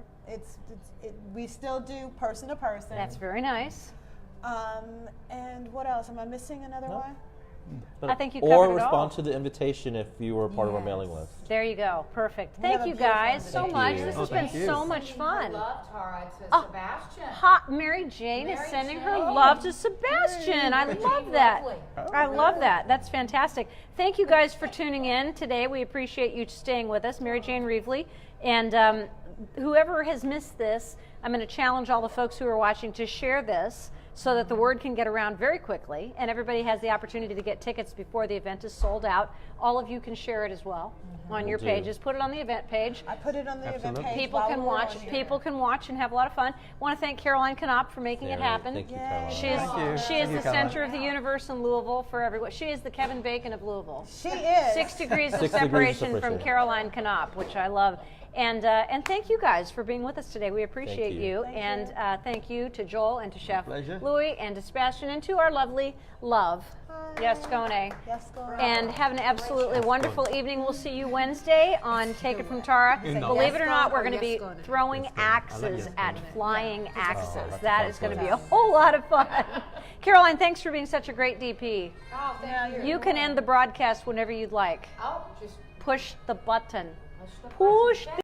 We still do person to person. That's very nice. And what else? Am I missing another one? But- I think you or covered it respond all. to the invitation if you were part of our mailing list. There you go. Perfect. have Thank a you beautiful guys so invitation. much. Thank you. This has Oh, been thank you. so much fun. Love, Tara, to Oh, Sebastian. Hot Mary Jane is Mary sending her Jane. love to Sebastian. I love that. Lovely. I love that. That's fantastic. Thank you guys for tuning in today. We appreciate you staying with us, Mary Jane Reevely. And whoever has missed this, I'm going to challenge all the folks who are watching to share this so that the word can get around very quickly and everybody has the opportunity to get tickets before the event is sold out. All of you can share it as well on your do. pages. Put it on the event page. I put it on the event Absolutely. page. People while can we're watch. on here. People can watch and have a lot of fun. Want to thank Caroline Knopp for making it happen. Thank you, Yay. Caroline. She is, Thank you. she Thank is you, the Caroline. center of the universe in Louisville for everyone. She is the Kevin Bacon of Louisville. She is. 6 degrees of 6 degrees of separation from separation. Caroline Knopp, which I love. And thank you guys for being with us today. We appreciate you. you. Thank and you. thank you to Joel and to Chef pleasure. Looi and to Sebastian and to our lovely Love Yascone. Yes, go ahead. And have an absolutely wonderful evening. We'll see you Wednesday on Take It From Tara. Believe it or not, we're going to be throwing axes at flying axes. That is going to be a whole lot of fun. Caroline, thanks for being such a great DP. Oh, thank you. You can end the broadcast whenever you'd like. Oh, just Push the button. push the Push button.